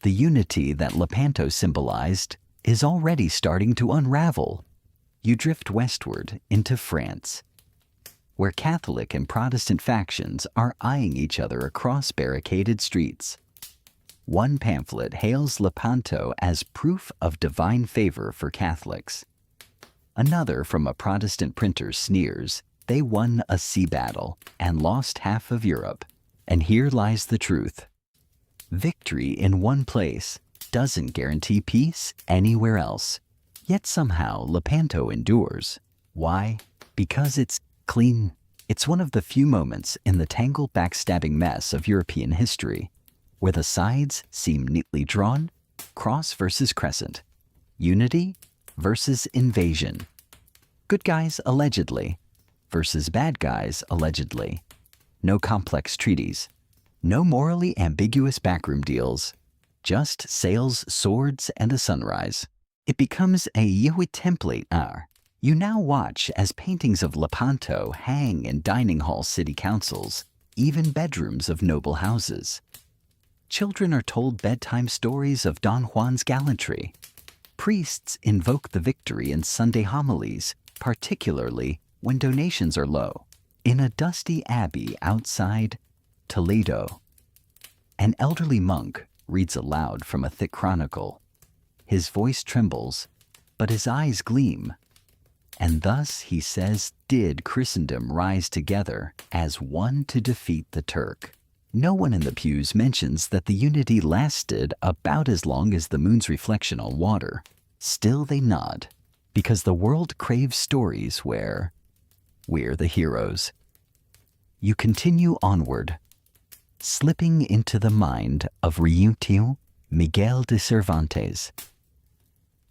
[SPEAKER 1] The unity that Lepanto symbolized is already starting to unravel. You drift westward into France, where Catholic and Protestant factions are eyeing each other across barricaded streets. One pamphlet hails Lepanto as proof of divine favor for Catholics. Another from a Protestant printer sneers they won a sea battle and lost half of Europe. And here lies the truth. Victory in one place doesn't guarantee peace anywhere else. Yet somehow Lepanto endures. Why? Because it's clean. It's one of the few moments in the tangled backstabbing mess of European history where the sides seem neatly drawn, cross versus crescent, unity versus invasion, good guys allegedly versus bad guys allegedly. No complex treaties, no morally ambiguous backroom deals, just sails, swords, and a sunrise. It becomes a Yehudi template. You now watch as paintings of Lepanto hang in dining halls, city councils, even bedrooms of noble houses. Children are told bedtime stories of Don Juan's gallantry. Priests invoke the victory in Sunday homilies, particularly when donations are low. In a dusty abbey outside Toledo, an elderly monk reads aloud from a thick chronicle. His voice trembles, but his eyes gleam. And thus, he says, did Christendom rise together as one to defeat the Turk. No one in the pews mentions that the unity lasted about as long as the moon's reflection on water. Still they nod, because the world craves stories where we're the heroes. You continue onward, slipping into the mind of Reunio Miguel de Cervantes,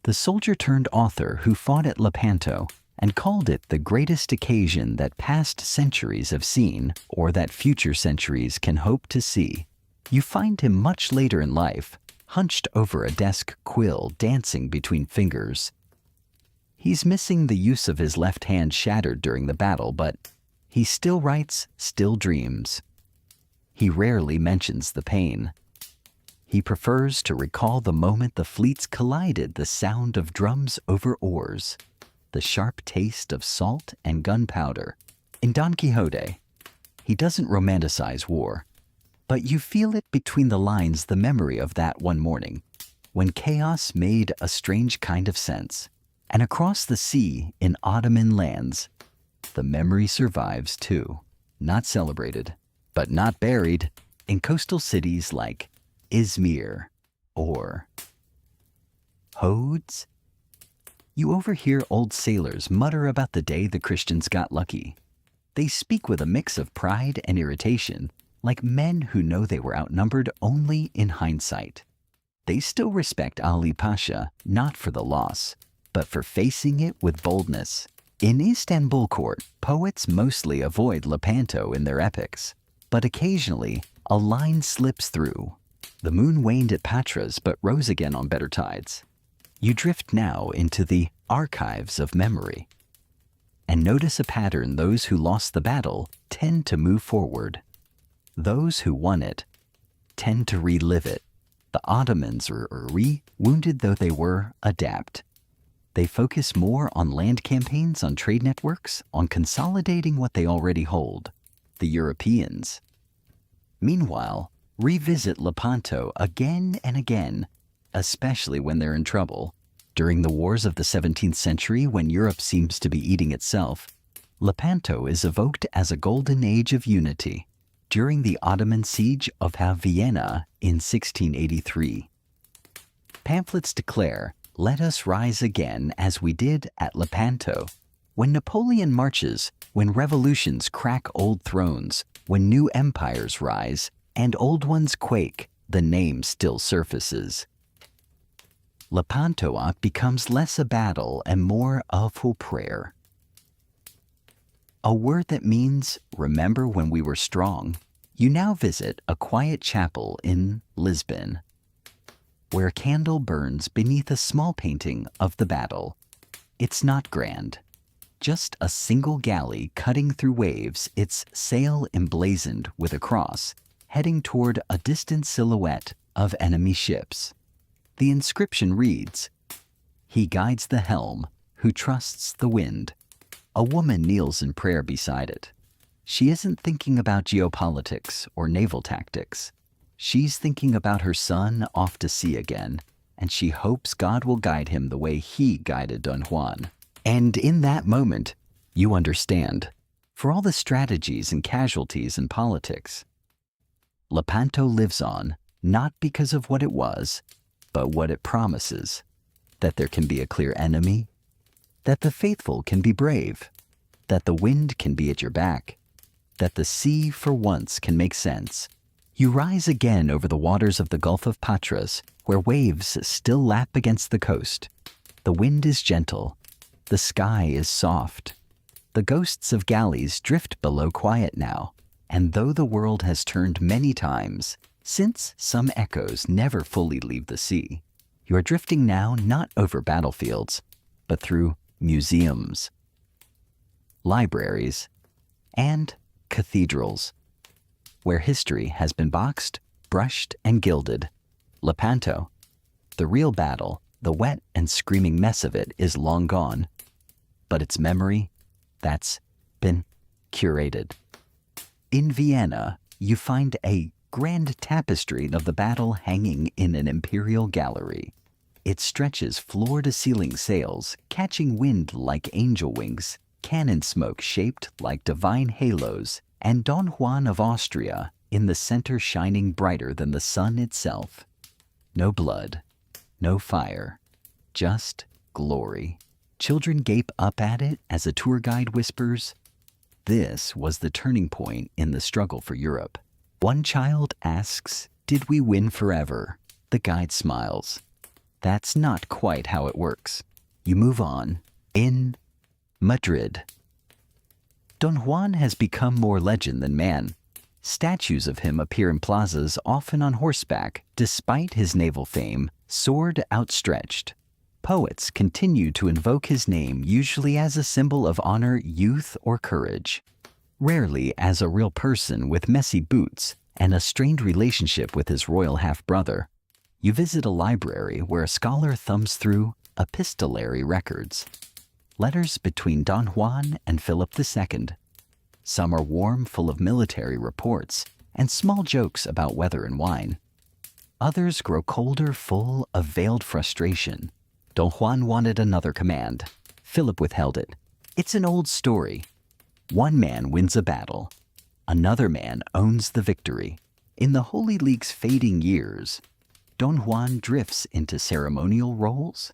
[SPEAKER 1] the soldier-turned-author who fought at Lepanto and called it the greatest occasion that past centuries have seen or that future centuries can hope to see. You find him much later in life, hunched over a desk quill dancing between fingers. He's missing the use of his left hand shattered during the battle, but he still writes, still dreams. he rarely mentions the pain. He prefers to recall the moment the fleets collided, the sound of drums over oars, the sharp taste of salt and gunpowder. In Don Quixote, he doesn't romanticize war, but you feel it between the lines, the memory of that one morning, when chaos made a strange kind of sense. And across the sea in Ottoman lands, the memory survives too. Not celebrated, but not buried, in coastal cities like Izmir or Rhodes. You overhear old sailors mutter about the day the Christians got lucky. They speak with a mix of pride and irritation, like men who know they were outnumbered only in hindsight. They still respect Ali Pasha, not for the loss, but for facing it with boldness. In Istanbul court, poets mostly avoid Lepanto in their epics, but occasionally a line slips through. The moon waned at Patras but rose again on better tides. You drift now into the archives of memory and notice a pattern. Those who lost the battle tend to move forward. Those who won it tend to relive it. The Ottomans are wounded though they were, adapt. They focus more on land campaigns, on trade networks, on consolidating what they already hold. The Europeans, meanwhile, revisit Lepanto again and again, especially when they're in trouble. During the wars of the 17th century, when Europe seems to be eating itself, Lepanto is evoked as a golden age of unity. During the Ottoman siege of Vienna in 1683, pamphlets declare, "Let us rise again as we did at Lepanto." When Napoleon marches, when revolutions crack old thrones, when new empires rise and old ones quake, the name still surfaces. Lepanto becomes less a battle and more of a prayer. A word that means, remember when we were strong. You now visit a quiet chapel in Lisbon, where a candle burns beneath a small painting of the battle. It's not grand, just a single galley cutting through waves, its sail emblazoned with a cross, heading toward a distant silhouette of enemy ships. The inscription reads, "He guides the helm who trusts the wind." A woman kneels in prayer beside it. She isn't thinking about geopolitics or naval tactics. She's thinking about her son off to sea again, and she hopes God will guide him the way he guided Don Juan. And in that moment, you understand, for all the strategies and casualties in politics, Lepanto lives on, not because of what it was, but what it promises, that there can be a clear enemy, that the faithful can be brave, that the wind can be at your back, that the sea for once can make sense. You rise again over the waters of the Gulf of Patras, where waves still lap against the coast. The wind is gentle, the sky is soft. The ghosts of galleys drift below quiet now, and though the world has turned many times, since some echoes never fully leave the sea, you are drifting now not over battlefields, but through museums, libraries, and cathedrals, where history has been boxed, brushed, and gilded. Lepanto, the real battle, the wet and screaming mess of it, is long gone, but its memory, that's been curated. In Vienna, you find a grand tapestry of the battle hanging in an imperial gallery. It stretches floor-to-ceiling sails, catching wind like angel wings, cannon smoke shaped like divine halos, and Don Juan of Austria in the center shining brighter than the sun itself. No blood, no fire, just glory. Children gape up at it as a tour guide whispers, "This was the turning point in the struggle for Europe." One child asks, "Did we win forever?" The guide smiles. That's not quite how it works. You move on. In Madrid, Don Juan has become more legend than man. Statues of him appear in plazas, often on horseback, despite his naval fame, sword outstretched. Poets continue to invoke his name, usually as a symbol of honor, youth, or courage. Rarely as a real person with messy boots and a strained relationship with his royal half-brother, you visit a library where a scholar thumbs through epistolary records, letters between Don Juan and Philip II. Some are warm, full of military reports and small jokes about weather and wine. Others grow colder, full of veiled frustration. Don Juan wanted another command. Philip withheld it. It's an old story. One man wins a battle. Another man owns the victory. In the Holy League's fading years, Don Juan drifts into ceremonial roles.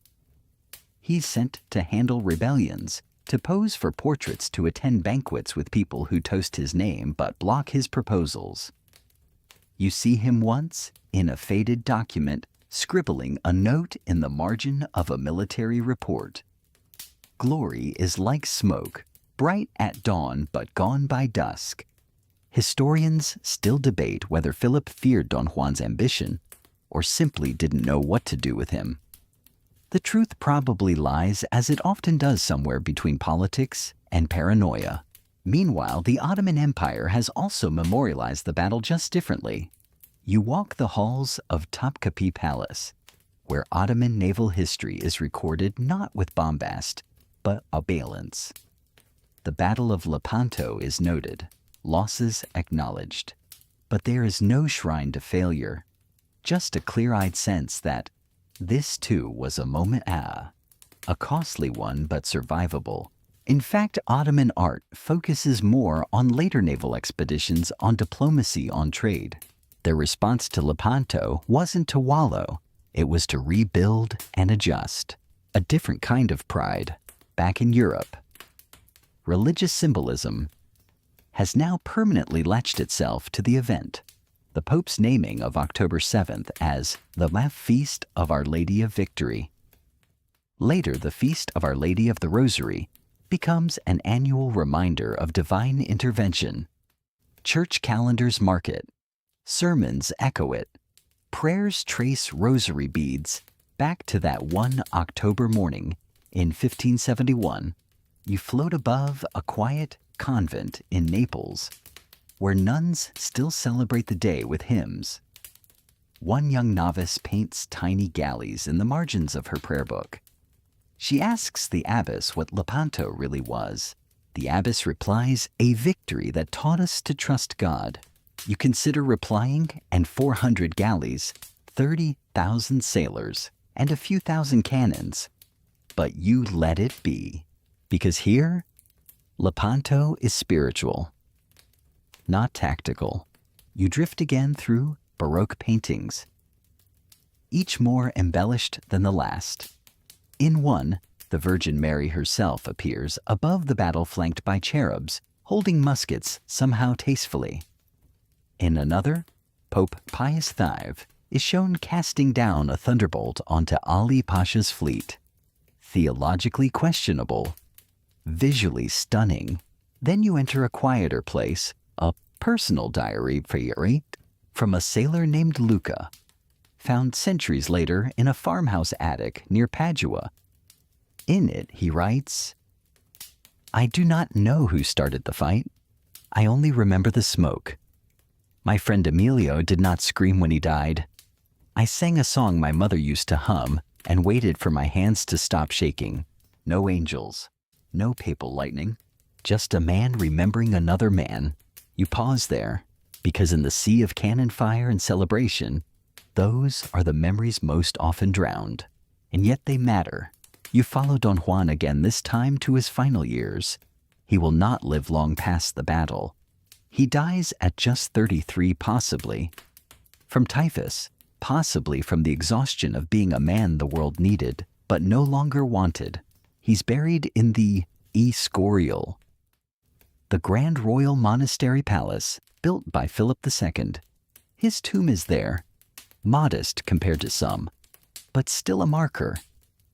[SPEAKER 1] He's sent to handle rebellions, to pose for portraits, to attend banquets with people who toast his name but block his proposals. You see him once in a faded document, scribbling a note in the margin of a military report. Glory is like smoke, bright at dawn but gone by dusk. Historians still debate whether Philip feared Don Juan's ambition or simply didn't know what to do with him. The truth probably lies, as it often does, somewhere between politics and paranoia. Meanwhile, the Ottoman Empire has also memorialized the battle just differently. You walk the halls of Topkapi Palace, where Ottoman naval history is recorded not with bombast, but obeisance. The Battle of Lepanto is noted, losses acknowledged, but there is no shrine to failure, just a clear-eyed sense that this too was a moment, a costly one but survivable. In fact, Ottoman art focuses more on later naval expeditions, on diplomacy, on trade. Their response to Lepanto wasn't to wallow, it was to rebuild and adjust. A different kind of pride, back in Europe. Religious symbolism has now permanently latched itself to the event. The Pope's naming of October 7th as the Feast of Our Lady of Victory. Later, the Feast of Our Lady of the Rosary becomes an annual reminder of divine intervention. Church calendars mark it. Sermons echo it. Prayers trace rosary beads back to that one October morning in 1571. You float above a quiet convent in Naples, where nuns still celebrate the day with hymns. One young novice paints tiny galleys in the margins of her prayer book. She asks the abbess what Lepanto really was. The abbess replies, "A victory that taught us to trust God." You consider replying, and 400 galleys, 30,000 sailors, and a few thousand cannons. But you let it be, because here, Lepanto is spiritual, not tactical. You drift again through Baroque paintings, each more embellished than the last. In one, the Virgin Mary herself appears above the battle, flanked by cherubs, holding muskets somehow tastefully. In another, Pope Pius V is shown casting down a thunderbolt onto Ali Pasha's fleet. Theologically questionable, visually stunning. Then you enter a quieter place, a personal diary from a sailor named Luca, found centuries later in a farmhouse attic near Padua. In it, he writes, "I do not know who started the fight. I only remember the smoke. My friend Emilio did not scream when he died. I sang a song my mother used to hum and waited for my hands to stop shaking. No angels, no papal lightning, just a man remembering another man." You pause there, because in the sea of cannon fire and celebration, those are the memories most often drowned. And yet they matter. You follow Don Juan again, this time to his final years. He will not live long past the battle. He dies at just 33, possibly from typhus, possibly from the exhaustion of being a man the world needed, but no longer wanted. He's buried in the Escorial, the Grand Royal Monastery Palace built by Philip II. His tomb is there, modest compared to some, but still a marker,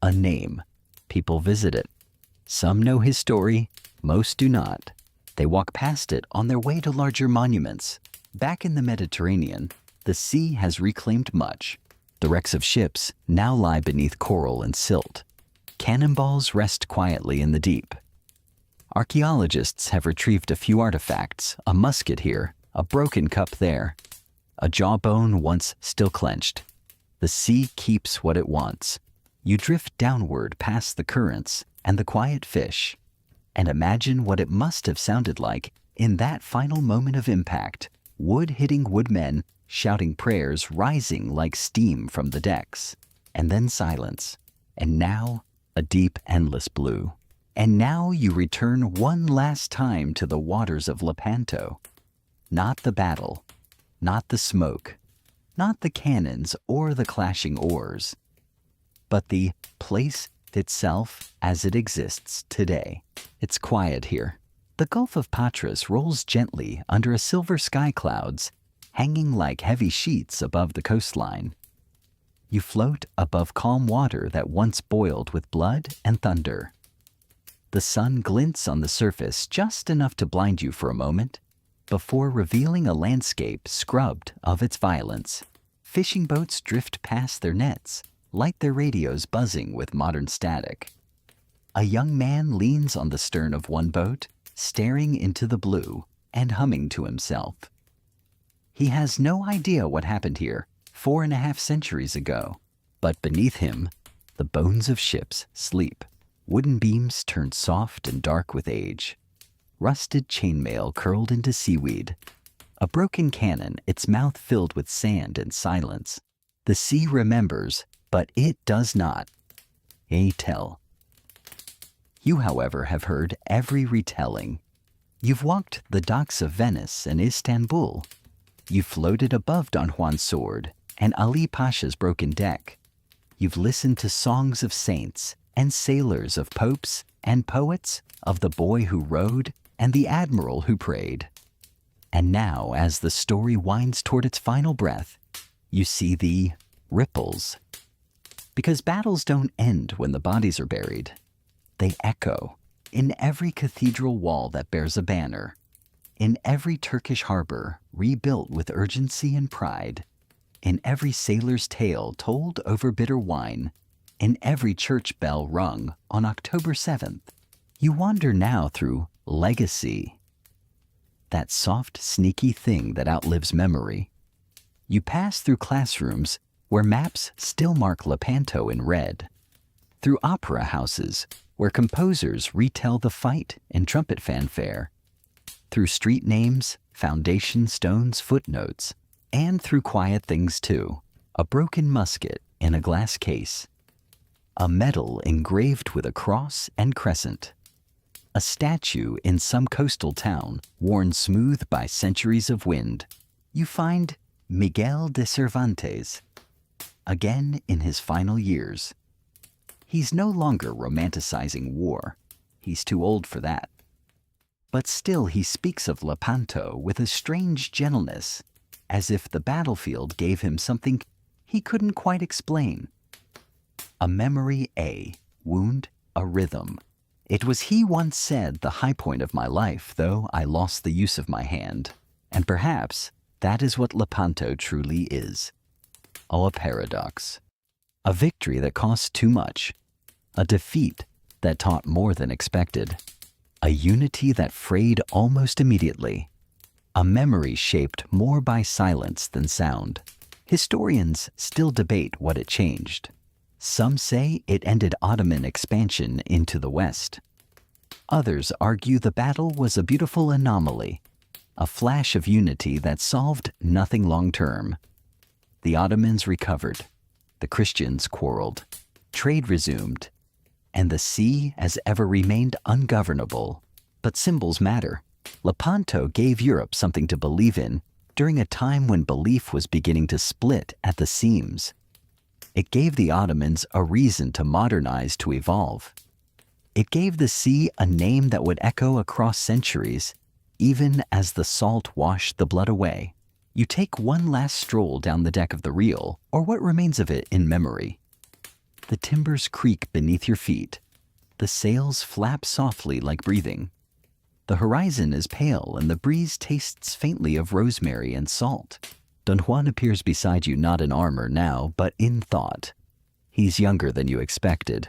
[SPEAKER 1] a name. People visit it. Some know his story, most do not. They walk past it on their way to larger monuments. Back in the Mediterranean, the sea has reclaimed much. The wrecks of ships now lie beneath coral and silt. Cannonballs rest quietly in the deep. Archaeologists have retrieved a few artifacts, a musket here, a broken cup there. a jawbone once still clenched. The sea keeps what it wants. You drift downward past the currents and the quiet fish, and imagine what it must have sounded like in that final moment of impact, wood hitting woodmen, shouting prayers rising like steam from the decks, and then silence, and now a deep, endless blue. And now you return one last time to the waters of Lepanto. Not the battle, not the smoke, not the cannons or the clashing oars, but the place itself as it exists today. It's quiet here. The Gulf of Patras rolls gently under a silver sky clouds, hanging like heavy sheets above the coastline. You float above calm water that once boiled with blood and thunder. The sun glints on the surface just enough to blind you for a moment, before revealing a landscape scrubbed of its violence. Fishing boats drift past their nets, like their radios buzzing with modern static. A young man leans on the stern of one boat, staring into the blue and humming to himself. He has no idea what happened here 4.5 centuries ago, but beneath him, the bones of ships sleep. Wooden beams turned soft and dark with age. Rusted chainmail curled into seaweed. A broken cannon, its mouth filled with sand and silence. The sea remembers, but it does not. Tell. You, however, have heard every retelling. You've walked the docks of Venice and Istanbul. You've floated above Don Juan's sword and Ali Pasha's broken deck. You've listened to songs of saints and sailors, of popes and poets, of the boy who rowed and the admiral who prayed. And now, as the story winds toward its final breath, you see the ripples. Because battles don't end when the bodies are buried. They echo in every cathedral wall that bears a banner, in every Turkish harbor rebuilt with urgency and pride, in every sailor's tale told over bitter wine, in every church bell rung on October 7th. You wander now through legacy, that soft, sneaky thing that outlives memory. You pass through classrooms where maps still mark Lepanto in red, through opera houses where composers retell the fight in trumpet fanfare, through street names, foundation stones, footnotes, and through quiet things too. A broken musket in a glass case, a medal engraved with a cross and crescent, a statue in some coastal town worn smooth by centuries of wind. You find Miguel de Cervantes, again in his final years. He's no longer romanticizing war. He's too old for that. But still he speaks of Lepanto with a strange gentleness, as if the battlefield gave him something he couldn't quite explain. A memory, a wound, a rhythm. It was, he once said, the high point of my life, though I lost the use of my hand. And perhaps that is what Lepanto truly is. Oh, a paradox. A victory that cost too much. A defeat that taught more than expected. A unity that frayed almost immediately. A memory shaped more by silence than sound. Historians still debate what it changed. Some say it ended Ottoman expansion into the West. Others argue the battle was a beautiful anomaly, a flash of unity that solved nothing long-term. The Ottomans recovered, the Christians quarreled, trade resumed, and the sea as ever remained ungovernable. But symbols matter. Lepanto gave Europe something to believe in during a time when belief was beginning to split at the seams. It gave the Ottomans a reason to modernize, to evolve. It gave the sea a name that would echo across centuries, even as the salt washed the blood away. You take one last stroll down the deck of the reel, or what remains of it in memory. The timbers creak beneath your feet. The sails flap softly like breathing. The horizon is pale and the breeze tastes faintly of rosemary and salt. Don Juan appears beside you, not in armor now, but in thought. He's younger than you expected.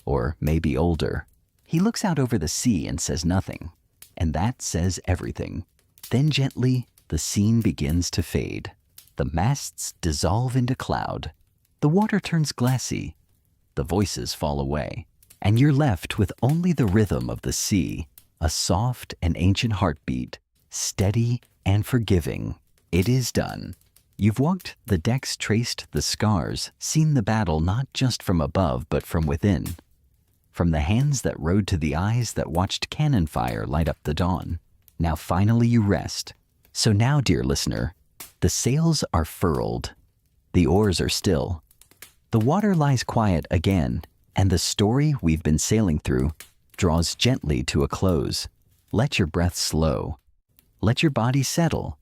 [SPEAKER 1] Or maybe older. He looks out over the sea and says nothing. And that says everything. Then gently, the scene begins to fade. The masts dissolve into cloud. The water turns glassy. The voices fall away. And you're left with only the rhythm of the sea, a soft and ancient heartbeat, steady and forgiving. It is done. You've walked the decks, traced the scars, seen the battle not just from above but from within. From the hands that rode to the eyes that watched cannon fire light up the dawn. Now finally you rest. So now, dear listener, the sails are furled. The oars are still. The water lies quiet again, and the story we've been sailing through draws gently to a close. Let your breath slow. Let your body settle.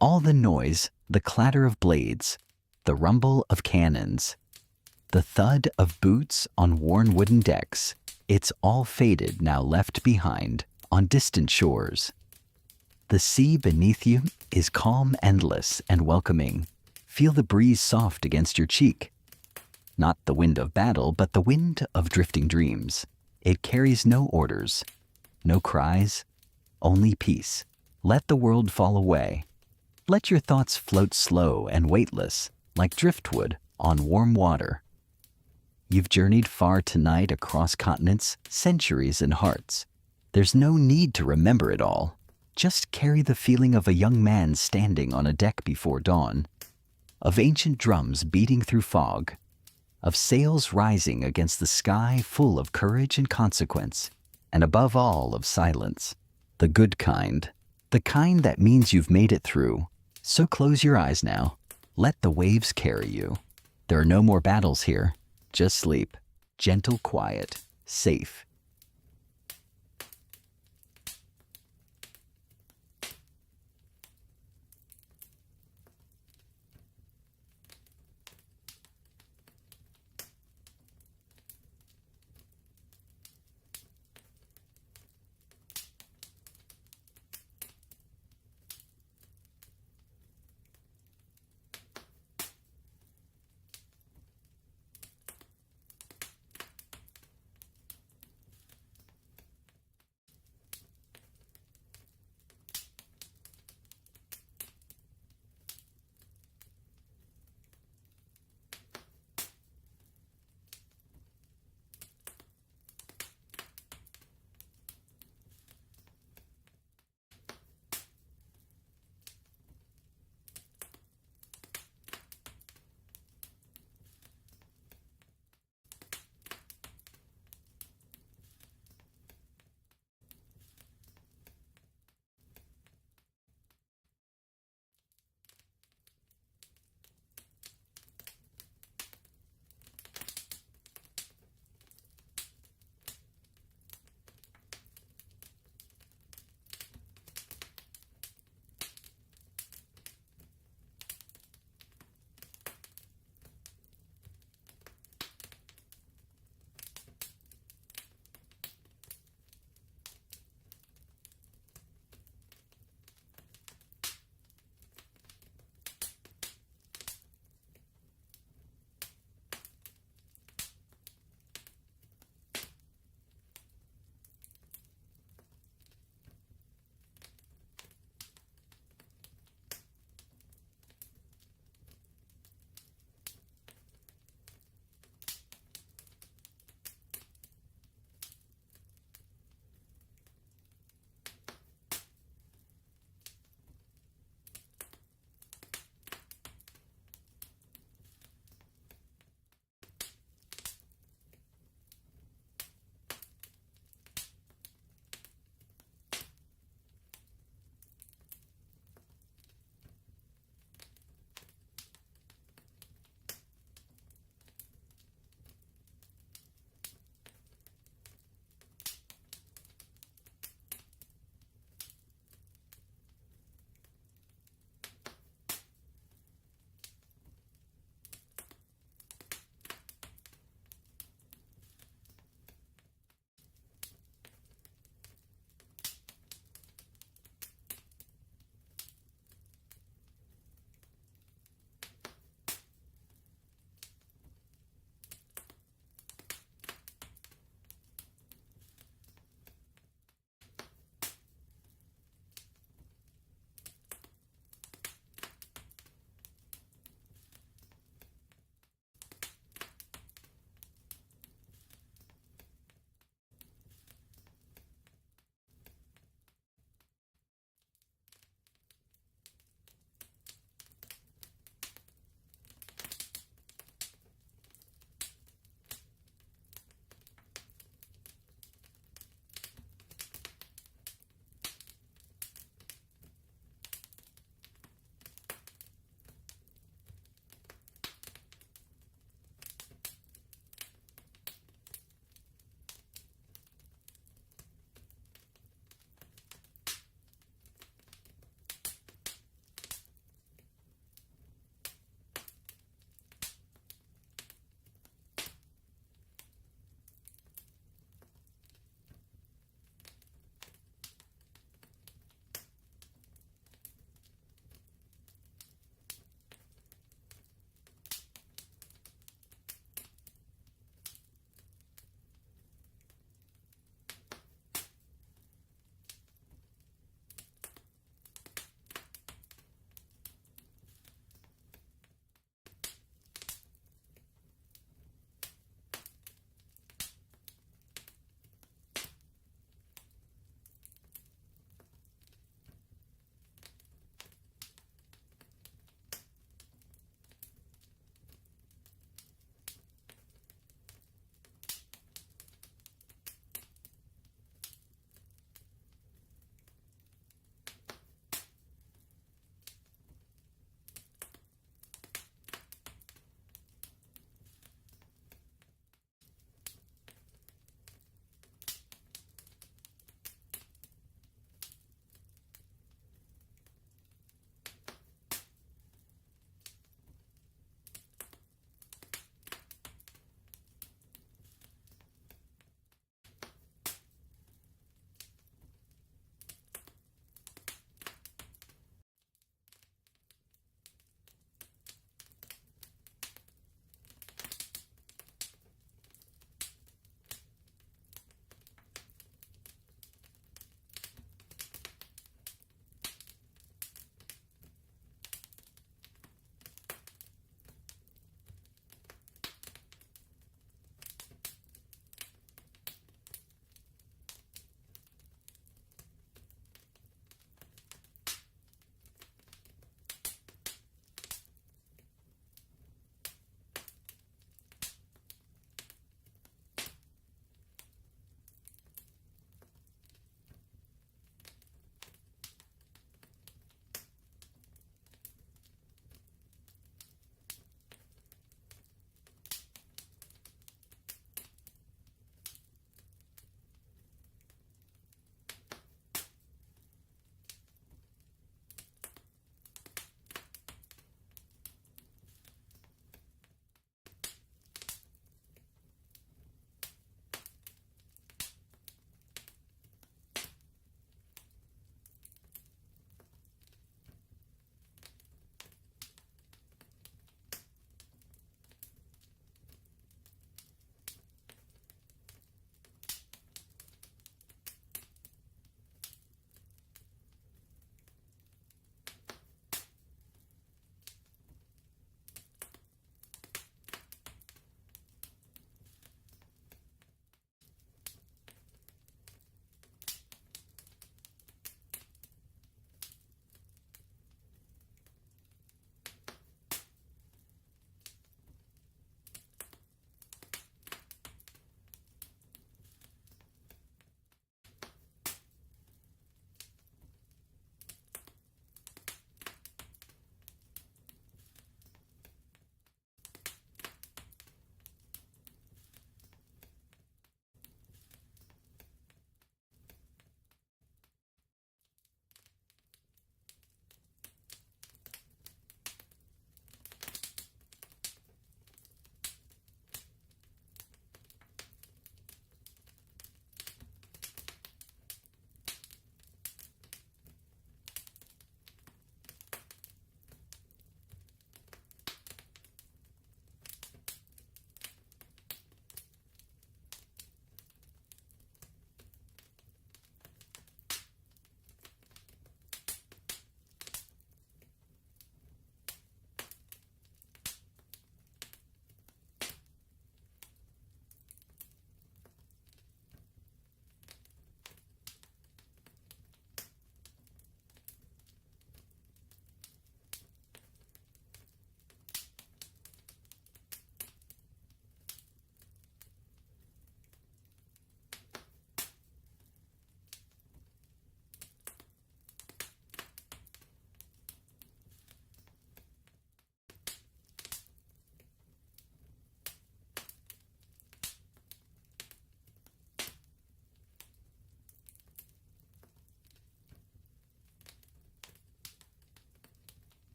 [SPEAKER 1] All the noise, the clatter of blades, the rumble of cannons, the thud of boots on worn wooden decks, it's all faded now, left behind on distant shores. The sea beneath you is calm, endless, and welcoming. Feel the breeze soft against your cheek. Not the wind of battle, but the wind of drifting dreams. It carries no orders, no cries, only peace. Let the world fall away. Let your thoughts float slow and weightless, like driftwood on warm water. You've journeyed far tonight across continents, centuries, and hearts. There's no need to remember it all. Just carry the feeling of a young man standing on a deck before dawn, of ancient drums beating through fog, of sails rising against the sky full of courage and consequence, and above all of silence, the good kind, the kind that means you've made it through. So close your eyes now. Let the waves carry you. There are no more battles here. Just sleep. Gentle, quiet, safe